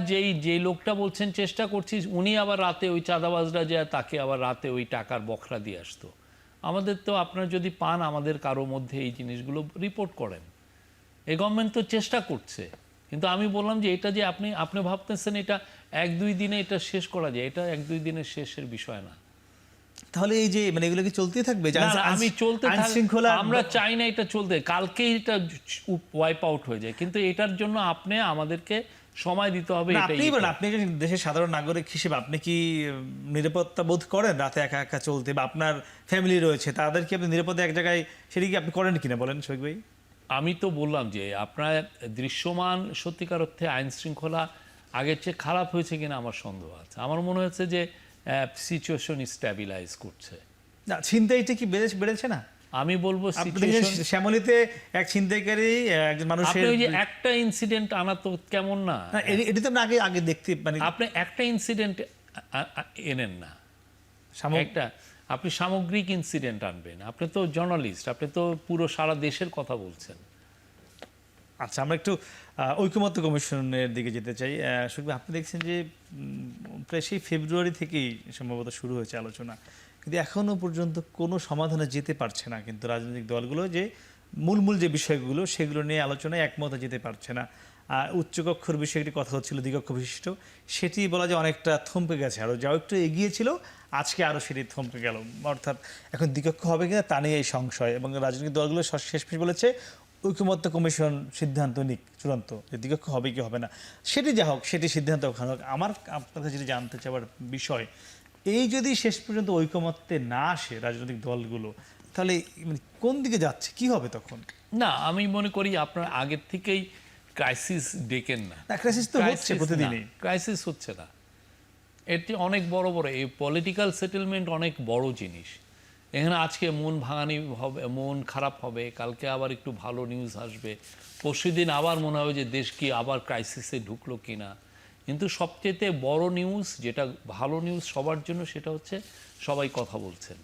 যেই লোকটা বলছেন চেষ্টা করছি, উনি আবার রাতে ওই চাঁদাবাজরা যায় তাকে আবার রাতে ওই টাকার বখরা দিয়ে আসতো। আমাদের তো আপনার যদি পান আমাদের কারো মধ্যে এই জিনিসগুলো রিপোর্ট করেন। এই গভর্নমেন্ট তো চেষ্টা করছে, কিন্তু আমি বললাম যে এটা যে আপনি ভাবতেছেন এটা 1-2 দিনে এটা শেষ করা যায়, এটা 1-2 দিনের শেষের বিষয় না। তাহলে এই যে মানে এগুলো কি চলতেই থাকবে? না, আমি চলতে আইনশৃঙ্খলা আমরা চাই না এটা চলতে, কালকেই এটা ওয়াইপ আউট হয়ে যায়, কিন্তু এটার জন্য আপনি আমাদেরকে সময় দিতে হবে। আপনি বলেন, আপনি একজন দেশের সাধারণ নাগরিক হিসেবে আপনি কি নিরাপত্তা বোধ করেন রাতে একা একা চলতে, বা আপনার ফ্যামিলি রয়েছে তাদের কি আপনি নিরাপদে এক জায়গায় সেটা কি আপনি করেন কিনা বলেন শফিক ভাই? আমি তো বললাম যে আপনার দৃশ্যমান সত্যিকার অর্থে আইন শৃঙ্খলা আগের চেয়ে খারাপ হয়েছে কিনা আমার সন্দেহ আছে। আমার মনে হচ্ছে যে সিচুয়েশন স্ট্যাবিলাইজ করছে। না, ছিনতাইটা কি বেড়েছে না? আমি বলবো শ্যামলীতে এক ছিনতাইকারী একজন মানুষের আপনি ওই যে একটা ইনসিডেন্ট আনা তো কেমন না? এটা তো আমরা আগে দেখতে মানে আপনি একটা ইনসিডেন্ট এনেন না, আপনি সামগ্রিক ইনসিডেন্ট আনবেন। আপনি তো জার্নালিস্ট, আপনি তো পুরো সারা দেশের কথা বলছেন। আচ্ছা, আমরা একটু ঐকমত্য কমিশনের দিকে যেতে চাই। শুধু আপনি দেখছেন যে প্রায় সেই ফেব্রুয়ারি থেকেই সম্ভবত শুরু হয়েছে আলোচনা, কিন্তু এখনো পর্যন্ত কোনো সমাধানে যেতে পারছে না কিন্তু রাজনৈতিক দলগুলো, যে মূল যে বিষয়গুলো সেগুলো নিয়ে আলোচনায় একমতে যেতে পারছে না। উচ্চকক্ষর বিষয়ে একটি কথা হচ্ছিল দ্বিকক্ষ বিশিষ্ট, সেটি বলা যায় অনেকটা থমকে গেছে। আরও যাও একটু এগিয়ে ছিল, আজকে আরও সেটি থমকে গেল। অর্থাৎ এখন দ্বিকক্ষ হবে কিনা তা নিয়ে এই সংশয়, এবং রাজনৈতিক দলগুলো শেষমেশ বলেছে ঐকমত্য কমিশন সিদ্ধান্ত নিক চূড়ান্ত, যে দ্বিকক্ষ হবে কি হবে না। সেটি যা হোক, সেটি সিদ্ধান্ত ওখানে হোক। আমার আপনার কাছে যেটি জানতে চাওয়ার বিষয়, এই যদি শেষ পর্যন্ত ঐকমত্যে না আসে রাজনৈতিক দলগুলো, তাহলে মানে কোন দিকে যাচ্ছে, কি হবে তখন? না, আমি মনে করি আপনার আগের থেকেই ক্রাইসিস ডেকেন না। ক্রাইসিস তো হচ্ছে প্রতিদিনই। ক্রাইসিস হচ্ছে না, এটি অনেক বড় এই পলিটিক্যাল সেটেলমেন্ট অনেক বড় জিনিস। এখানে আজকে মন ভাঙানি হবে, মন খারাপ হবে, কালকে আবার একটু ভালো নিউজ আসবে, পরশুদিন আবার মনে হবে যে দেশ কি আবার ক্রাইসিসে ঢুকলো কিনা। কিন্তু সবচেয়ে বড় নিউজ, যেটা ভালো নিউজ সবার জন্য, সেটা হচ্ছে সবাই কথা বলছেন,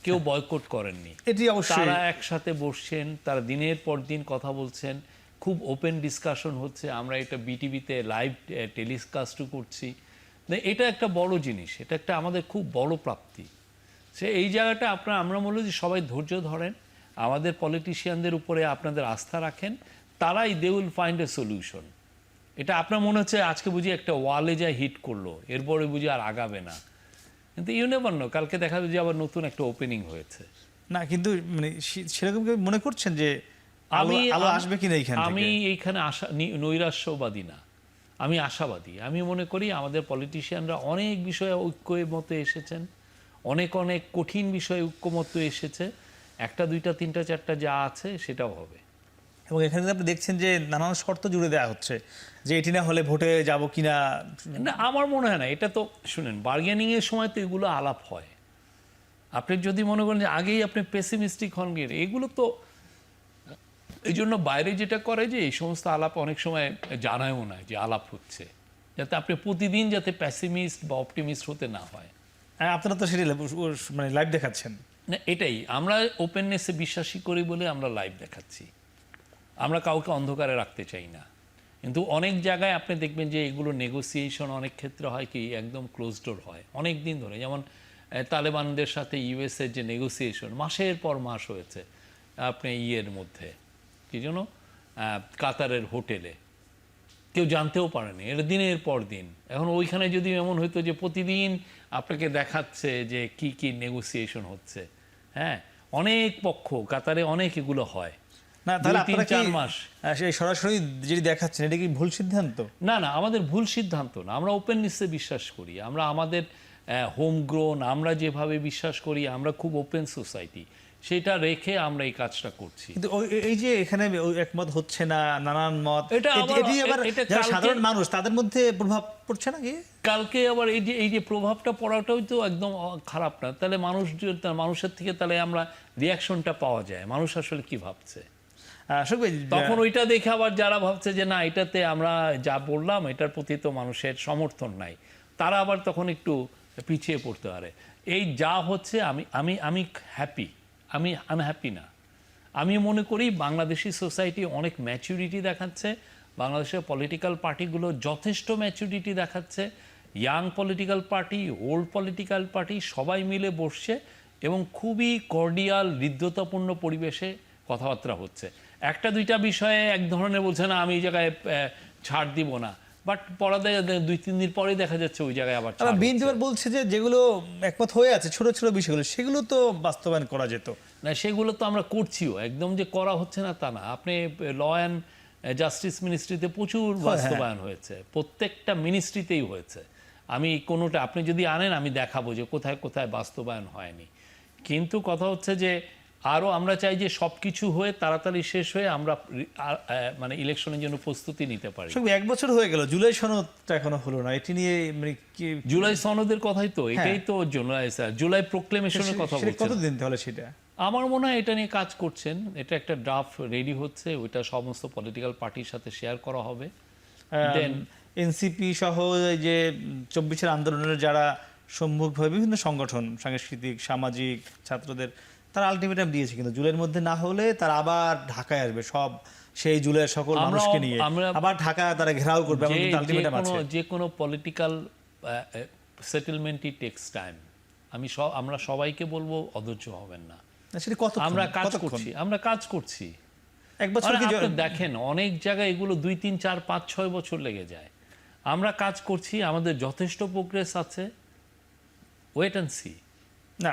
কেউ বয়কট করেননি। এটি অবশ্যই, তারা একসাথে বসছেন, তারা দিনের পর দিন কথা বলছেন, খুব ওপেন ডিসকাশন হচ্ছে। আমরা এটা বিটিভিতে লাইভ টেলিকাস্টও করছি। এটা একটা বড় জিনিস, এটা একটা আমাদের খুব বড় প্রাপ্তি। এই জায়গাটা আমরা বলবো যে সবাই ধৈর্য ধরেন, আমাদের পলিটিশিয়ানদের উপরে আপনাদের আস্থা রাখেন, তারাই they will find a solution. এটা আপনার মনে হচ্ছে আজকে বুঝি একটা ওয়ালে যায় হিট করলো, এরপরে বুঝি আর আগাবে না, কিন্তু ইউ নেভার নো, কালকে দেখা যাবে যে আবার নতুন একটা ওপেনিং হয়েছে। না কিন্তু মানে সেরকম মনে করছেন যে আলো আসবে কিনা এইখানে? আমি এইখানে নৈরাশ্যবাদী না, আমি আশাবাদী। আমি মনে করি আমাদের পলিটিশিয়ানরা অনেক বিষয়ে ঐক্যমতে এসেছেন, অনেক কঠিন বিষয়ে ঐক্যমত এসেছে। একটা দুইটা তিনটা চারটা যা আছে সেটাও হবে। এবং এখানে আপনি দেখছেন যে নানান শর্ত জুড়ে দেওয়া হচ্ছে, যে এটি না হলে ভোটে যাব কিনা। না, আমার মনে হয় না। এটা তো শুনেন, বার্গেনিং এর সময় তো এগুলো আলাপ হয়। আপনি যদি মনে করেন যে আগেই আপনি পেসিমিস্টিক হন গিয়ে, এগুলো তো এই জন্য বাইরে যেটা করে যে এই সমস্ত আলাপ অনেক সময় জানায়ও না যে আলাপ হচ্ছে, যাতে আপনি প্রতিদিন যাতে প্যাসিমিস্ট বা অপটিমিস্ট হতে না হয়। আপনারা তো সেটি মানে লাইভ দেখাচ্ছেন না, এটাই আমরা ওপেননেসে বিশ্বাসী করি বলে আমরা লাইভ দেখাচ্ছি। আমরা কাউকে অন্ধকারে রাখতে চাই না। কিন্তু অনেক জায়গায় আপনি দেখবেন যে এগুলো নেগোসিয়েশন অনেক ক্ষেত্রে হয় কি একদম ক্লোজ ডোর হয় অনেক দিন ধরে। যেমন তালেবানদের সাথে ইউএসের যে নেগোসিয়েশন মাসের পর মাস হয়েছে, আপনি ইয়ের মধ্যে কি যেন কাতারের হোটেলে, কেউ জানতেও পারেনি, এটা দিনের পর দিন। এখন ওইখানে যদি এমন হইতো যে প্রতিদিন আপনাকে দেখাচ্ছে যে কি কি নেগোসিয়েশন হচ্ছে, হ্যাঁ, অনেক পক্ষ, কাতারে অনেক এগুলো হয়। না তাহলে 2, 3, আপনারা কি 4 মাস। সেই সরাসরি যেটি দেখাচ্ছেন এটা কি ভুল সিদ্ধান্ত? না না, আমাদের ভুল সিদ্ধান্ত না, আমরা ওপেননেসে বিশ্বাস করি, আমরা আমাদের হোম গ্রোন, আমরা যেভাবে বিশ্বাস করি, আমরা খুব ওপেন সোসাইটি, সেটা রেখে আমরা এই কাজটা করছি। কিন্তু এই যে এখানে একমত হচ্ছে না, নানান মত, এটা এটি আবার এটা যারা কালকে- সাধারণ মানুষ তাদের মধ্যে প্রভাব পড়ছে না কি? কালকে আবার এই যে প্রভাবটা পড়াটাও তো একদম খারাপ না। তাহলে মানুষের থেকে তাহলে আমরা রিয়াকশনটা পাওয়া যায়, মানুষ আসলে কি ভাবছে। অশোক ভাই, তখন ওইটা দেখে আবার যারা ভাবছে যে না, এটাতে আমরা যা বললাম এটার প্রতি তো মানুষের সমর্থন নাই, তারা আবার তখন একটু পিছিয়ে পড়তে পারে। এই যা হচ্ছে আমি আমি আমি হ্যাপি, আমি হ্যাপি না। আমি মনে করি বাংলাদেশি সোসাইটি অনেক ম্যাচুরিটি দেখাচ্ছে, বাংলাদেশের পলিটিক্যাল পার্টিগুলো যথেষ্ট ম্যাচুরিটি দেখাচ্ছে। Young political party, old political party সবাই মিলে বসছে এবং খুবই কর্ডিয়াল, হৃদ্যতাপূর্ণ পরিবেশে কথাবার্তা হচ্ছে। একটা দুইটা বিষয়ে এক ধরনের বলছে না আমি এই জায়গায় ছাড় দিব না, বাট পড়া 2-3 দিন পরেই দেখা যাচ্ছে ওই জায়গায় আবার ছাড় বিএনপি হচ্ছে। বলছে যে যেগুলো একমত হয়ে আছে ছোট ছোট বিষয়গুলো সেগুলো তো বাস্তবায়ন করা যেত। না, সেগুলো তো আমরা করছিও, একদম যে করা হচ্ছে না তা না। আপনি ল অ্যান্ড জাস্টিস মিনিস্ট্রিতে প্রচুর বাস্তবায়ন হয়েছে, প্রত্যেকটা মিনিস্ট্রিতেই হয়েছে। আমি কোনোটা আপনি যদি আনেন আমি দেখাবো যে কোথায় কোথায় বাস্তবায়ন হয়নি। কিন্তু কথা হচ্ছে যে আরও আমরা চাই যে সব কিছু হয়ে তাড়াতাড়ি শেষ হয়ে আমরা মানে ইলেকশনের জন্য প্রস্তুতি নিতে পারি। অশোক ভাই, 1 বছর হয়ে গেল, জুলাই সনদটা এখনো হলো না, এটি নিয়ে মানে কি জুলাই সনদের কথাই তো, এটাই তো জুলাই প্রোক্লেমেশনের কথা সেটা বলছেন। কতদিন তাহলে সেটা? আমার মনে হয় এটা নিয়ে কাজ করছেন, এটা একটা ড্রাফট রেডি হচ্ছে, ওইটা সমস্ত পলিটিক্যাল পার্টির সাথে শেয়ার করা হবে। Then এনসিপি সহ এই যে 24-এর আন্দোলনের যারা সম্মুখভাবে বিভিন্ন সংগঠন, সাংস্কৃতিক, সামাজিক, ছাত্রদের, তারা আলটিমেটাম দিয়েছে, কিন্তু জুলাইয়ের মধ্যে না হলে তারা আবার ঢাকায় আসবে, সব সেই জুলাইয়ের সকল মানুষকে নিয়ে আবার ঢাকায় তারা ঘেরাও করবে, এমন কিন্তু আলটিমেটাম আছে। যে কোনো পলিটিক্যাল সেটেলমেন্টই টেক্স টাইম। আমরা সবাইকে বলবো অধৈর্য হবেন না, না, সেটা কতক্ষণ? আমরা কাজ কতক্ষণ? করছি, আমরা কাজ করছি। 1 বছর কি আপনি দেখেন অনেক জায়গায় এগুলো 2, 3, 4, 5, 6 বছর লেগে যায়। আমরা কাজ করছি, আমাদের যথেষ্ট প্রোগ্রেস আছে, ওয়েট অ্যান্ড সি। না,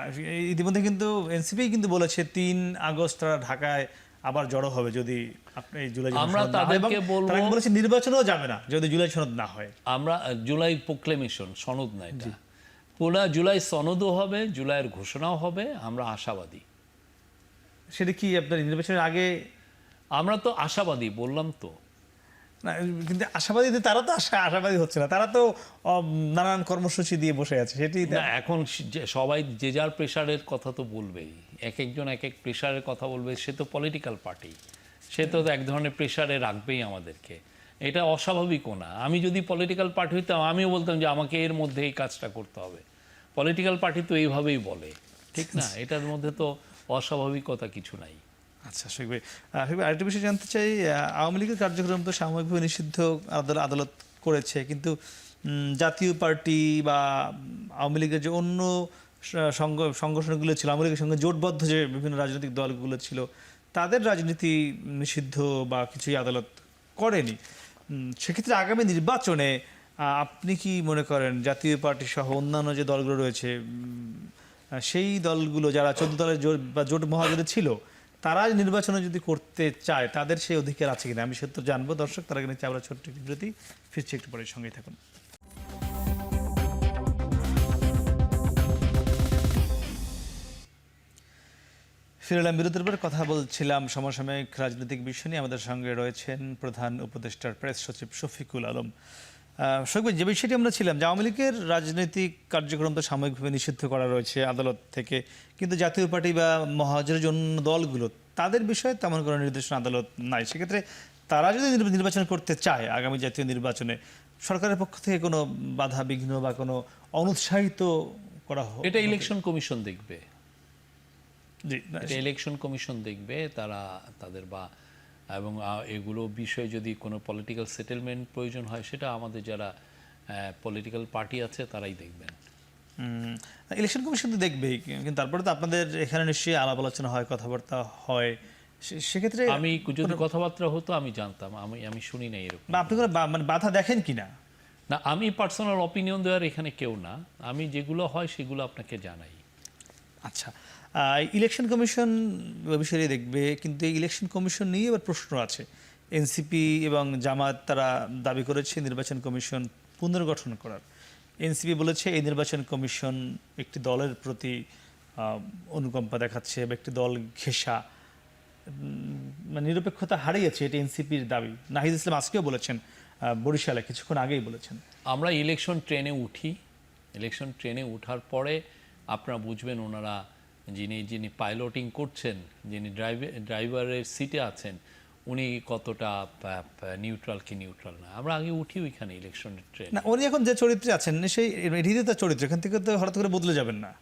ইতিমধ্যে কিন্তু এনসিপি কিন্তু বলেছে 3 আগস্ট তারা ঢাকায় আবার জড়ো হবে যদি আপনি এই জুলাই আমরা তাদেরকে বলবো, তারা বলেছে নির্বাচনও যাবে না যদি জুলাই সনদ না হয়। আমরা জুলাই প্রোক্লেমেশন সনদ না, এটা পুরা জুলাই সনদও হবে, জুলাইয়ের ঘোষণাও হবে, আমরা আশাবাদী। সেটা কি আপনার নির্বাচনের আগে? আমরা তো আশাবাদী, বললাম তো। না, কিন্তু তারা তো আশাবাদী হচ্ছে না, তারা তো নানান কর্মসূচি দিয়ে বসে আছে, সেটি না, এখন সবাই যে যার প্রেশারের কথা তো বলবেই, এক একজন এক এক প্রেশারের কথা বলবে। সে তো পলিটিক্যাল পার্টি, সে তো এক ধরনের প্রেশারে রাখবেই আমাদেরকে, এটা অস্বাভাবিকও না। আমি যদি পলিটিক্যাল পার্টি হইতাম আমিও বলতাম যে আমাকে এর মধ্যে এই কাজটা করতে হবে। পলিটিক্যাল পার্টি তো এইভাবেই বলে, ঠিক না? এটার মধ্যে তো অস্বাভাবিকতা কিছু নাই। আচ্ছা শফিক ভাই, আরেকটা বিষয় জানতে চাই, আওয়ামী লীগের কার্যক্রম তো সাময়িকভাবে নিষিদ্ধ আদালত করেছে, কিন্তু জাতীয় পার্টি বা আওয়ামী লীগের যে অন্য সংগঠনগুলো ছিল, আওয়ামী লীগের সঙ্গে জোটবদ্ধ যে বিভিন্ন রাজনৈতিক দলগুলো ছিল, তাদের রাজনীতি নিষিদ্ধ বা কিছুই আদালত করেনি। সেক্ষেত্রে আগামী নির্বাচনে আপনি কি মনে করেন জাতীয় পার্টি সহ অন্যান্য যে দলগুলো রয়েছে, সেই দলগুলো যারা 14 দলের জোট বা জোট মহাজোটে ছিল, তারা নির্বাচনে যদি করতে চায় তাদের সেই অধিকার আছে কিনা, আমি সত্য জানবো। দর্শক, তার আগে নিচ্ছে আমরা ছোট্ট একটি বিরতি, ফিরছি একটু পরে, সঙ্গেই থাকুন। ফিরলাম বিরতির পর, কথা বলছিলাম সমসাময়িক রাজনৈতিক বিষয় নিয়ে। আমাদের সঙ্গে রয়েছেন প্রধান উপদেষ্টার প্রেস সচিব শফিকুল আলম। শফিক ভাই, যে বিষয়টি আমরা ছিলাম যে আওয়ামী লীগের রাজনৈতিক কার্যক্রম তো সাময়িকভাবে নিষিদ্ধ করা রয়েছে আদালত থেকে, কিন্তু জাতীয় পার্টি বা মহাজোটের জন্য দলগুলো, তাদের বিষয়ে তেমন কোনো নির্দেশনা আদালত নাই। সেক্ষেত্রে তারা যদি নির্বাচন করতে চায় আগামী জাতীয় নির্বাচনে, সরকারের পক্ষ থেকে কোনো বাধা বিঘ্ন বা কোনো অনুৎসাহিত করা হোক, এটা ইলেকশন কমিশন দেখবে। জি, এটা ইলেকশন কমিশন দেখবে, তারা তাদের এবং এগুলো বিষয়ে যদি কোনো পলিটিক্যাল সেটেলমেন্ট প্রয়োজন হয়, সেটা আমাদের যারা পলিটিক্যাল পার্টি আছে তারাই দেখবেন। ইলেকশন কমিশন তো দেখবেই, কিন্তু তারপরে তো আপনাদের এখানে নিশ্চয়ই আলাপ আলোচনা হয়, কথাবার্তা হয়। সেক্ষেত্রে আমি যদি কথাবার্তা হতো আমি জানতাম, আমি শুনি না এরকম। বা আপনি কোনো মানে বাধা দেখেন কিনা? না, আমি পার্সোনাল অপিনিয়ন দেওয়ার এখানে কেউ না, আমি যেগুলো হয় সেগুলো আপনাকে জানাই। আচ্ছা, ইলেকশন কমিশন বিষয়ে দেখবে, কিন্তু এই ইলেকশন কমিশন নিয়ে এবার প্রশ্ন আছে। এনসিপি এবং জামাত তারা দাবি করেছে নির্বাচন কমিশন পুনর্গঠন করার। এনসিপি বলেছে এই নির্বাচন কমিশন একটি দলের প্রতি অনুকম্পা দেখাচ্ছে বা একটি দল ঘেঁষা, মানে নিরপেক্ষতা হারিয়েছে, এটা এনসিপির দাবি। নাহিদ ইসলাম আজকেও বলেছেন, বরিশালে কিছুক্ষণ আগেই বলেছেন। আমরা ইলেকশন ট্রেনে উঠি, ইলেকশন ট্রেনে ওঠার পরে আপনারা বুঝবেন ওনারা যিনি পাইলটিং করছেন, যিনি ড্রাইভারের সিটে আছেন, উনি কতটা নিউট্রাল কি নিউট্রাল না। আমরা আগে উঠি ওইখানে ইলেকশনের ট্রেন। না, উনি এখন যে চরিত্রে আছেন সেই হৃদয়তার চরিত্র, এখান থেকে তো হঠাৎ করে বদলে যাবেন না।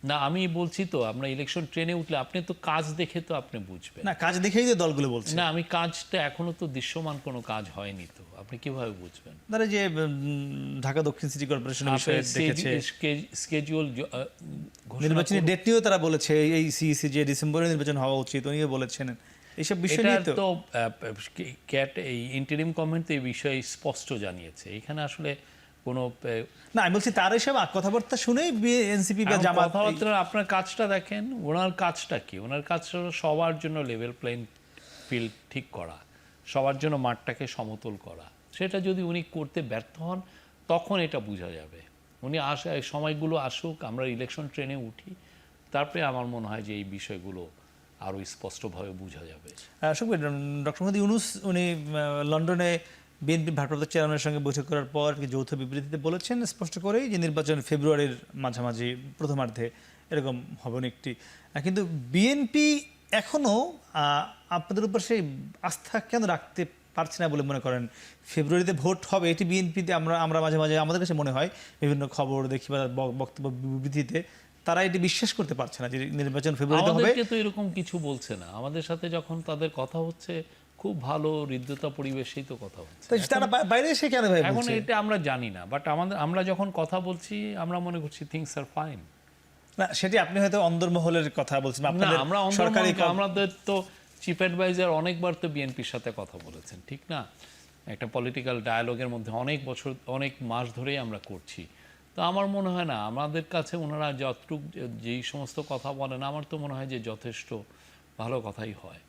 না, আমি বলছি তো আমরা ইলেকশন ট্রেনে উঠলে আপনি তো কাজ দেখে তো আপনি বুঝবেন। না, কাজ দেখেই তো দলগুলো বলছে। না, আমি কাজটা এখনো তো দৃশ্যমান কোনো কাজ হয়নি, তো আপনি কিভাবে বুঝবেন? ধরে যে ঢাকা দক্ষিণ সিটি কর্পোরেশনের বিষয়ে দেখেছে, স্কেজুয়াল নির্বাচনী ডেট নিয়েও তারা বলেছে এই সিইসি যে ডিসেম্বরে নির্বাচন হওয়া উচিত, উনিও বলেছেন এইসব বিষয় নিয়ে তো ক্যাট এই ইন্টারিম গভর্নমেন্ট এই বিষয়ে স্পষ্ট জানিয়েছে। এখানে আসলে কোনো না, আমি বলছি তার এসব কথাবার্তা শুনেই এনসিপি বা জামাত কথাবার্তা। আপনার কাজটা দেখেন, ওনার কাজটা কি? ওনার কাজটা হলো সবার জন্য লেভেল প্লেইং ফিল্ড ঠিক করা, সবার জন্য মাঠটাকে সমতল করা। সেটা যদি উনি করতে ব্যর্থ হন তখন এটা বোঝা যাবে। উনি সময়গুলো আসুক, আমরা ইলেকশন ট্রেনে উঠি, তারপরে আমার মনে হয় যে এই বিষয়গুলো আরও স্পষ্টভাবে বোঝা যাবে। ডক্টর মোহাম্মদ ইউনূস উনি লন্ডনে বিএনপি ভারপ্রাপ্ত চেয়ারম্যানের সঙ্গে বৈঠক করার পর যৌথ বিবৃতিতে বলেছেন স্পষ্ট করেই যে নির্বাচন ফেব্রুয়ারির মাঝামাঝি প্রথমার্ধে এরকম হবে একটি। কিন্তু বিএনপি এখনও আপনাদের উপর সেই আস্থা কেন রাখতে পারছে না বলে মনে করেন? ফেব্রুয়ারিতে ভোট হবে, এটি বিএনপিতে আমরা মাঝে মাঝে আমাদের কাছে মনে হয় বিভিন্ন খবর দেখি বা বক্তব্য বিবৃতিতে তারা এটি বিশ্বাস করতে পারছে না যে নির্বাচন ফেব্রুয়ারিতে হবে। আমাদেরকে তো এরকম কিছু বলছে না, আমাদের সাথে যখন তাদের কথা হচ্ছে খুব ভালো হৃদ্যতা পরিবেশেই তো কথা হচ্ছে। তারা বাইরে এসে কেন ভাই এখন এটা আমরা জানি না, বাট আমরা যখন কথা বলছি আমরা মনে করছি থিংস আর ফাইন। না, সেটি আপনি হয়তো অন্দরমহলের কথা বলছেন। না, আপনাদের আমরা সরকারি আমাদের তো চিফ অ্যাডভাইজার অনেকবার তো বিএনপির সাথে কথা বলেছেন, ঠিক না? একটা পলিটিক্যাল ডায়ালগের মধ্যে অনেক বছর অনেক মাস ধরেই আমরা করছি। তো আমার মনে হয় না আমাদের কাছে ওনারা যতটুক যেই সমস্ত কথা বলেন, আমার তো মনে হয় যে যথেষ্ট ভালো কথাই হয়।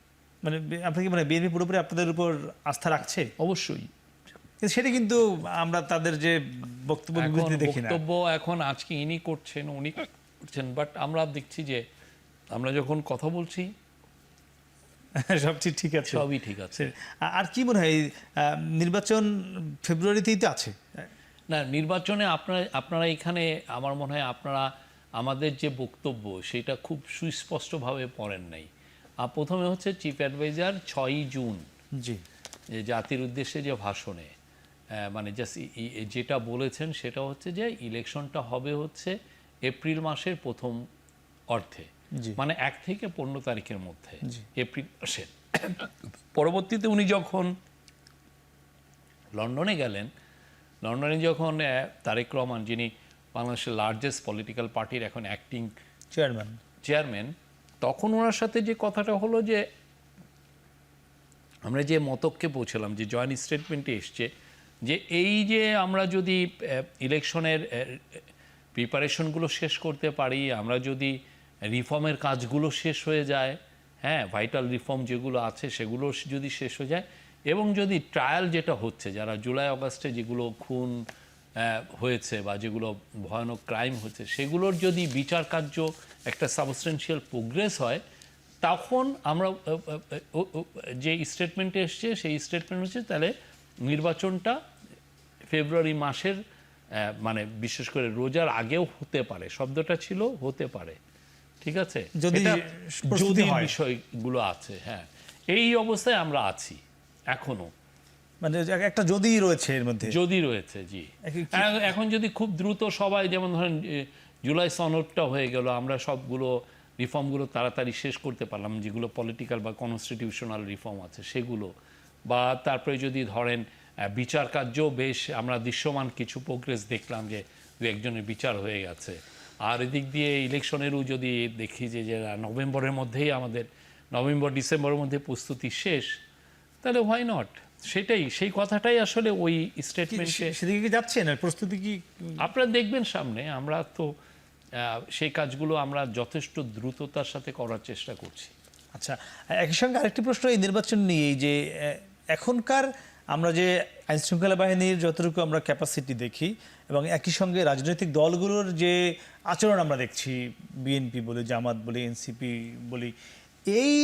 মানে আপনি কি মানে বিএনপি পুরোপুরি আপনাদের উপর আস্থা রাখছে? অবশ্যই। কিন্তু সেটা কিন্তু আমরা তাদের যে বক্তব্য বিবৃতি দেখি না। বক্তব্য এখন আজকে ইনি করছেন, উনি করছেন, বাট আমরা দেখছি যে আমরা যখন কথা বলছি সব ঠিক আছে, সবই ঠিক আছে। আর কি মনে হয় নির্বাচন ফেব্রুয়ারিতেই তো আছে? না, নির্বাচনে আপনারা এখানে আমার মনে হয় আপনারা আমাদের যে বক্তব্য সেটা খুব সুস্পষ্টভাবে পড়েন নাই। প্রথমে হচ্ছে চিফ অ্যাডভাইজার 6ই জুন জি যে জাতির উদ্দেশ্যে যে ভাষণে মানে জাস্ট যেটা বলেছেন সেটা হচ্ছে যে ইলেকশনটা হবে হচ্ছে এপ্রিল মাসের প্রথম অর্ধে, মানে 1 থেকে 15 তারিখের মধ্যে এপ্রিল মাসের। পরবর্তীতে উনি যখন লন্ডনে গেলেন, লন্ডনে যখন তারেক রহমান, যিনি বাংলাদেশের লার্জেস্ট পলিটিক্যাল পার্টির এখন অ্যাক্টিং চেয়ারম্যান, তখন ওনার সাথে যে কথাটা হলো যে আমরা যে মতককে পৌঁছলাম, যে জয়েন্ট স্টেটমেন্টে এসছে যে এই যে আমরা যদি ইলেকশনের প্রিপারেশনগুলো শেষ করতে পারি, আমরা যদি রিফর্মের কাজগুলো শেষ হয়ে যায়, হ্যাঁ, ভাইটাল রিফর্ম যেগুলো আছে সেগুলো যদি শেষ হয়ে যায়, এবং যদি ট্রায়াল যেটা হচ্ছে, যারা জুলাই আগস্টে যেগুলো খুন হয়েছে বা যেগুলো ভয়ানক ক্রাইম হচ্ছে, সেগুলোর যদি বিচার কার্য একটা সাবস্টেন্সিয়াল প্রোগ্রেস হয়, তখন আমরা যে স্টেটমেন্টে এসছে সেই স্টেটমেন্ট হচ্ছে তাহলে নির্বাচনটা ফেব্রুয়ারি মাসের মানে বিশেষ করে রোজার আগেও হতে পারে, শব্দটা ছিল হতে পারে, ঠিক আছে, যদি বিষয়গুলো আছে। হ্যাঁ, এই অবস্থায় আমরা আছি এখনো, মানে একটা যদি রয়েছে এর মধ্যে, যদি রয়েছে। জি, এখন যদি খুব দ্রুত সবাই, যেমন ধরেন জুলাই সনদটা হয়ে গেল, আমরা সবগুলো রিফর্মগুলো তাড়াতাড়ি শেষ করতে পারলাম, যেগুলো পলিটিক্যাল বা কনস্টিটিউশনাল রিফর্ম আছে সেগুলো, বা তারপরে যদি ধরেন বিচার কার্য বেশ আমরা দৃশ্যমান কিছু প্রোগ্রেস দেখলাম যে দু একজনের বিচার হয়ে গেছে, আর এদিক দিয়ে ইলেকশনেরও যদি দেখি যে নভেম্বরের মধ্যেই আমাদের নভেম্বর ডিসেম্বরের মধ্যে প্রস্তুতি শেষ, তাহলে হোয়াই নট। সেটাই, সেই কথাটাই আসলে ওই স্টেটমেন্টে সেদিকে যাচ্ছে না প্রস্তুতি কি আপনারা দেখবেন সামনে। আমরা তো সেই কাজগুলো আমরা যথেষ্ট দ্রুততার সাথে করার চেষ্টা করছি। আচ্ছা, একই সঙ্গে আরেকটি প্রশ্ন এই নির্বাচন নিয়ে, যে এখনকার আমরা যে আইন শৃঙ্খলা বাহিনীর যতটুকু আমরা ক্যাপাসিটি দেখি এবং একই সঙ্গে রাজনৈতিক দলগুলোর যে আচরণ আমরা দেখছি, বিএনপি বলি, জামাত বলি, এনসিপি বলি, এই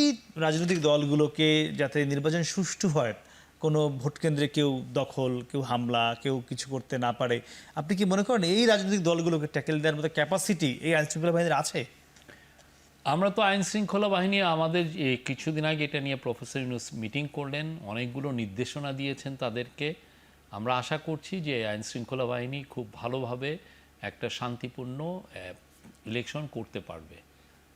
রাজনৈতিক দলগুলোকে যাতে নির্বাচন সুষ্ঠু হয়, কোনো ভোট কেন্দ্রে কেউ দখল, কেউ হামলা, কেউ কিছু করতে না পারে, আপনি কি মনে করেন এই রাজনৈতিক দলগুলোকে ট্যাকেল দেওয়ার মতো ক্যাপাসিটি এই আইন শৃঙ্খলা বাহিনীর আছে? আমরা তো আইন শৃঙ্খলা বাহিনী আমাদের কিছুদিন আগে এটা নিয়ে প্রফেসর ইউনূস মিটিং করলেন, অনেকগুলো নির্দেশনা দিয়েছেন তাদেরকে। আমরা আশা করছি যে আইন শৃঙ্খলা বাহিনী খুব ভালোভাবে একটা শান্তিপূর্ণ ইলেকশন করতে পারবে,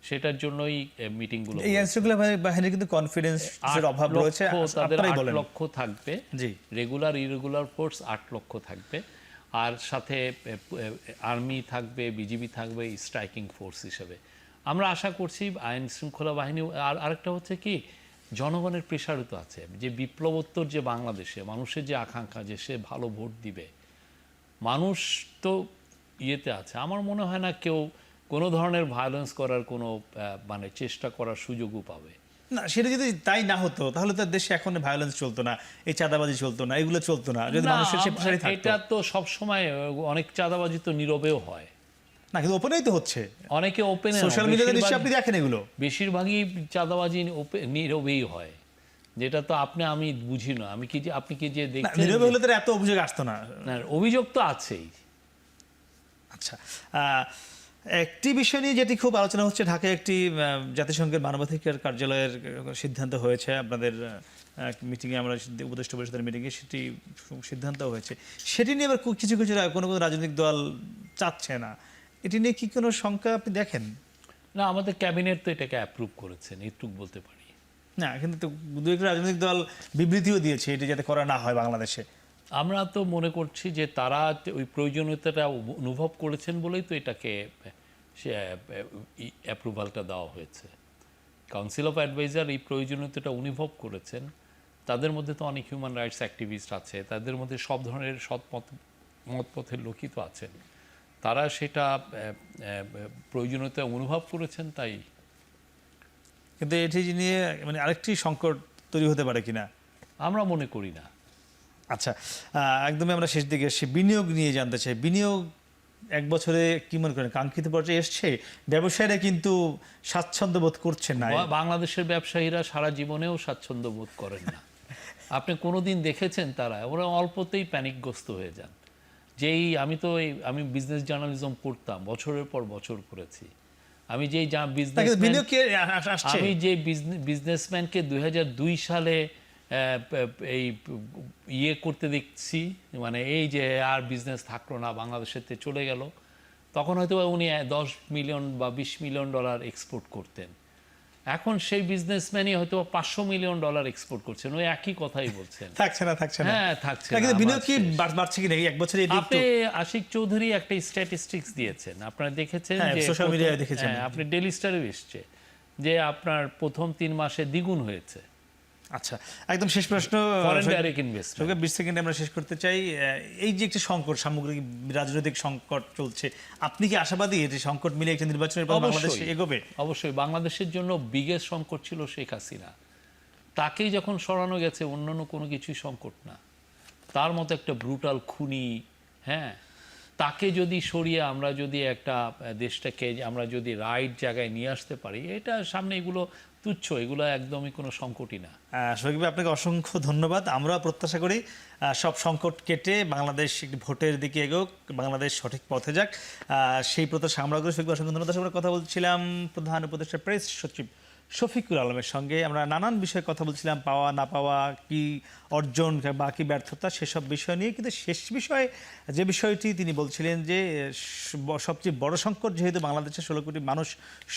সেটার জন্যই মিটিংগুলো। এই আইন শৃঙ্খলা বাহিনীর কিন্তু কনফিডেন্সের অভাব রয়েছে, তাদের আপনারাই 8 বলেন। লক্ষ থাকবে, জি। রেগুলার ইরেগুলার ফোর্স 8 লক্ষ থাকবে, আর সাথে আর্মি থাকবে, বিজিবি থাকবে স্ট্রাইকিং ফোর্স হিসেবে। আমরা আশা করছি আইন শৃঙ্খলা বাহিনী। আর আরেকটা হচ্ছে কি, জনগণের প্রেশারও তো আছে, যে বিপ্লবোত্তর যে বাংলাদেশে মানুষের যে আকাঙ্ক্ষা যে সে ভালো ভোট দিবে, মানুষ তো ইয়েতে আছে। আমার মনে হয় না কেউ কোনো ধরনের ভায়োলেন্স করার কোনো মানে চেষ্টা করার সুযোগও পাবে না। সেটা যদি তাই না হতো তাহলে তো দেশে এখন ভায়োলেন্স চলতো না, এই চাঁদাবাজি চলতো না, এগুলো চলতো না, যদি মানুষের সে প্রেশারই থাকতো। এটা তো সবসময় অনেক চাঁদাবাজি তো নীরবেও হয় না, কিন্তু ওপেনেই তো হচ্ছে, অনেকে ওপেনে, সোশ্যাল মিডিয়াতে নিশ্চয়ই আপনি দেখেন এগুলো। বেশিরভাগই চাঁদাবাজি নীরবেই হয়, যেটা তো আমি বুঝি না। আপনি কি যে দেখছেন, নীরবে হলে তো এত অভিযোগ আসতো না। অভিযোগ তো আছেই। আচ্ছা, একটি বিষয় নিয়ে যেটি খুব আলোচনা হচ্ছে, ঢাকায় একটি জাতিসংঘের মানবাধিকার কার্যালয়ের সিদ্ধান্ত হয়েছে, আপনাদের মিটিংয়ে, আমরা উপদেষ্টা পরিষদের মিটিংয়ে সেটি সিদ্ধান্ত হয়েছে, সেটি নিয়ে আবার কিছু কিছু কোনো কোনো রাজনৈতিক দল চাচ্ছে না। এটি নিয়ে কি কোনো শঙ্কা আপনি দেখেন? না, আমাদের ক্যাবিনেট তো এটাকে অ্যাপ্রুভ করেছেন, এটুক বলতে পারি। না, কিন্তু তো দু একটা রাজনৈতিক দল বিবৃতিও দিয়েছে এটি যাতে করা না হয় বাংলাদেশে। আমরা তো মনে করছি যে তারা ওই প্রয়োজনীয়তাটা অনুভব করেছেন বলেই তো এটাকে অ্যাপ্রুভালটা দেওয়া হয়েছে। কাউন্সিল অফ অ্যাডভাইজার এই প্রয়োজনীয়তাটা অনুভব করেছেন। তাদের মধ্যে তো অনেক হিউম্যান রাইটস অ্যাক্টিভিস্ট আছে, তাদের মধ্যে সব ধরনের মতপথের লোকই তো আছেন, তারা সেটা প্রয়োজনীয়তা অনুভব করেছেন। তাই কিন্তু এটি নিয়ে মানে আরেকটি সংকট তৈরি হতে পারে কিনা আমরা মনে করি না। আচ্ছা, একদমই আমরা শেষ দিকে এসে বিনিয়োগ নিয়ে জানতে চাই। বিনিয়োগ এক বছরে কি মনে করেন কাঙ্ক্ষিত পর্যায়ে এসছে? ব্যবসায়ীরা কিন্তু স্বাচ্ছন্দ্য বোধ করছেন না। বাংলাদেশের ব্যবসায়ীরা সারা জীবনেও স্বাচ্ছন্দ্য বোধ করেন না। আপনি কোনোদিন দেখেছেন ওরা অল্পতেই প্যানিকগ্রস্ত হয়ে যান। আমি বিজনেস জার্নালিজম করতাম, বছরের পর বছর করেছি। আমি যে বিজনেসম্যানকে 2002 সালে এই করতে দেখছি, মানে এই যে আর বিজনেস থাকলো না, বাংলাদেশেতে চলে গেল, তখন হয়তো উনি 10 মিলিয়ন বা 20 মিলিয়ন ডলার এক্সপোর্ট করতেন। এখন সেই বিজনেসম্যানই হয়তো 500 মিলিয়ন ডলার এক্সপোর্ট করছেন, ওই একই কথাই বলছেন। থাকছে না হ্যাঁ, থাকছে না। কিন্তু বিনিয়োগ কি বাড়ছে কি না এক বছরে? আপনি আশিক চৌধুরী একটা স্ট্যাটিস্টিক্স দিয়েছেন, আপনারা দেখেছেন যে সোশ্যাল মিডিয়ায় দেখেছেন, আপনি ডেইলি স্টারে এসছে যে আপনার প্রথম 3 মাসে দ্বিগুণ হয়েছে। আচ্ছা, একদম শেষ প্রশ্ন, 20 সেকেন্ডে আমরা শেষ করতে চাই। এই যে একটা সংকট, সামগ্রিক রাজনৈতিক সংকট চলছে, আপনি কি আশাবাদী এটি সংকট মিলে একটা নির্বাচনের পর বাংলাদেশ এগোবে? অবশ্যই। বাংলাদেশের জন্য বিগেস্ট সংকট ছিল শেখ হাসিনা, তাকেই যখন সরানো গেছে অন্যান্য কোনো কিছুই সংকট না। তার মতো একটা ব্রুটাল খুনি, হ্যাঁ, তাকে যদি সরিয়ে আমরা যদি একটা দেশটাকে আমরা যদি রাইট জায়গায় নিয়ে আসতে পারি, এটা সামনে এগুলো তুচ্ছ, এগুলো একদমই কোনো সংকটই না। শফিক ভাই, আপনাকে অসংখ্য ধন্যবাদ। আমরা প্রত্যাশা করি সব সংকট কেটে বাংলাদেশ একটি ভোটের দিকে এগোক, বাংলাদেশ সঠিক পথে যাক, সেই প্রত্যাশা আমরা করি। শফিক ভাই, অসংখ্য ধন্যবাদ। আমরা কথা বলছিলাম প্রধান উপদেষ্টা প্রেস সচিব শফিকুল আলমের সঙ্গে। আমরা নানান বিষয়ে কথা বলছিলাম, পাওয়া না পাওয়া, কি অর্জন বা কি ব্যর্থতা, সেসব বিষয় নিয়ে। কিন্তু শেষ বিষয়ে যে বিষয়টি তিনি বলছিলেন যে সবচেয়ে বড় সংকট যেহেতু বাংলাদেশের 16 কোটি মানুষ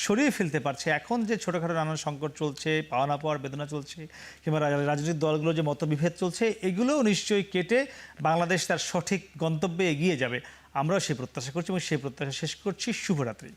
সরিয়ে ফেলতে পারছে, এখন যে ছোটোখাটো নানান সংকট চলছে, পাওয়া না পাওয়ার বেদনা চলছে, কিংবা রাজনৈতিক দলগুলো যে মতবিভেদ চলছে, এগুলোও নিশ্চয়ই কেটে বাংলাদেশ তার সঠিক গন্তব্যে এগিয়ে যাবে। আমরাও সেই প্রত্যাশা করছি এবং সেই প্রত্যাশা শেষ করছি। শুভরাত্রি।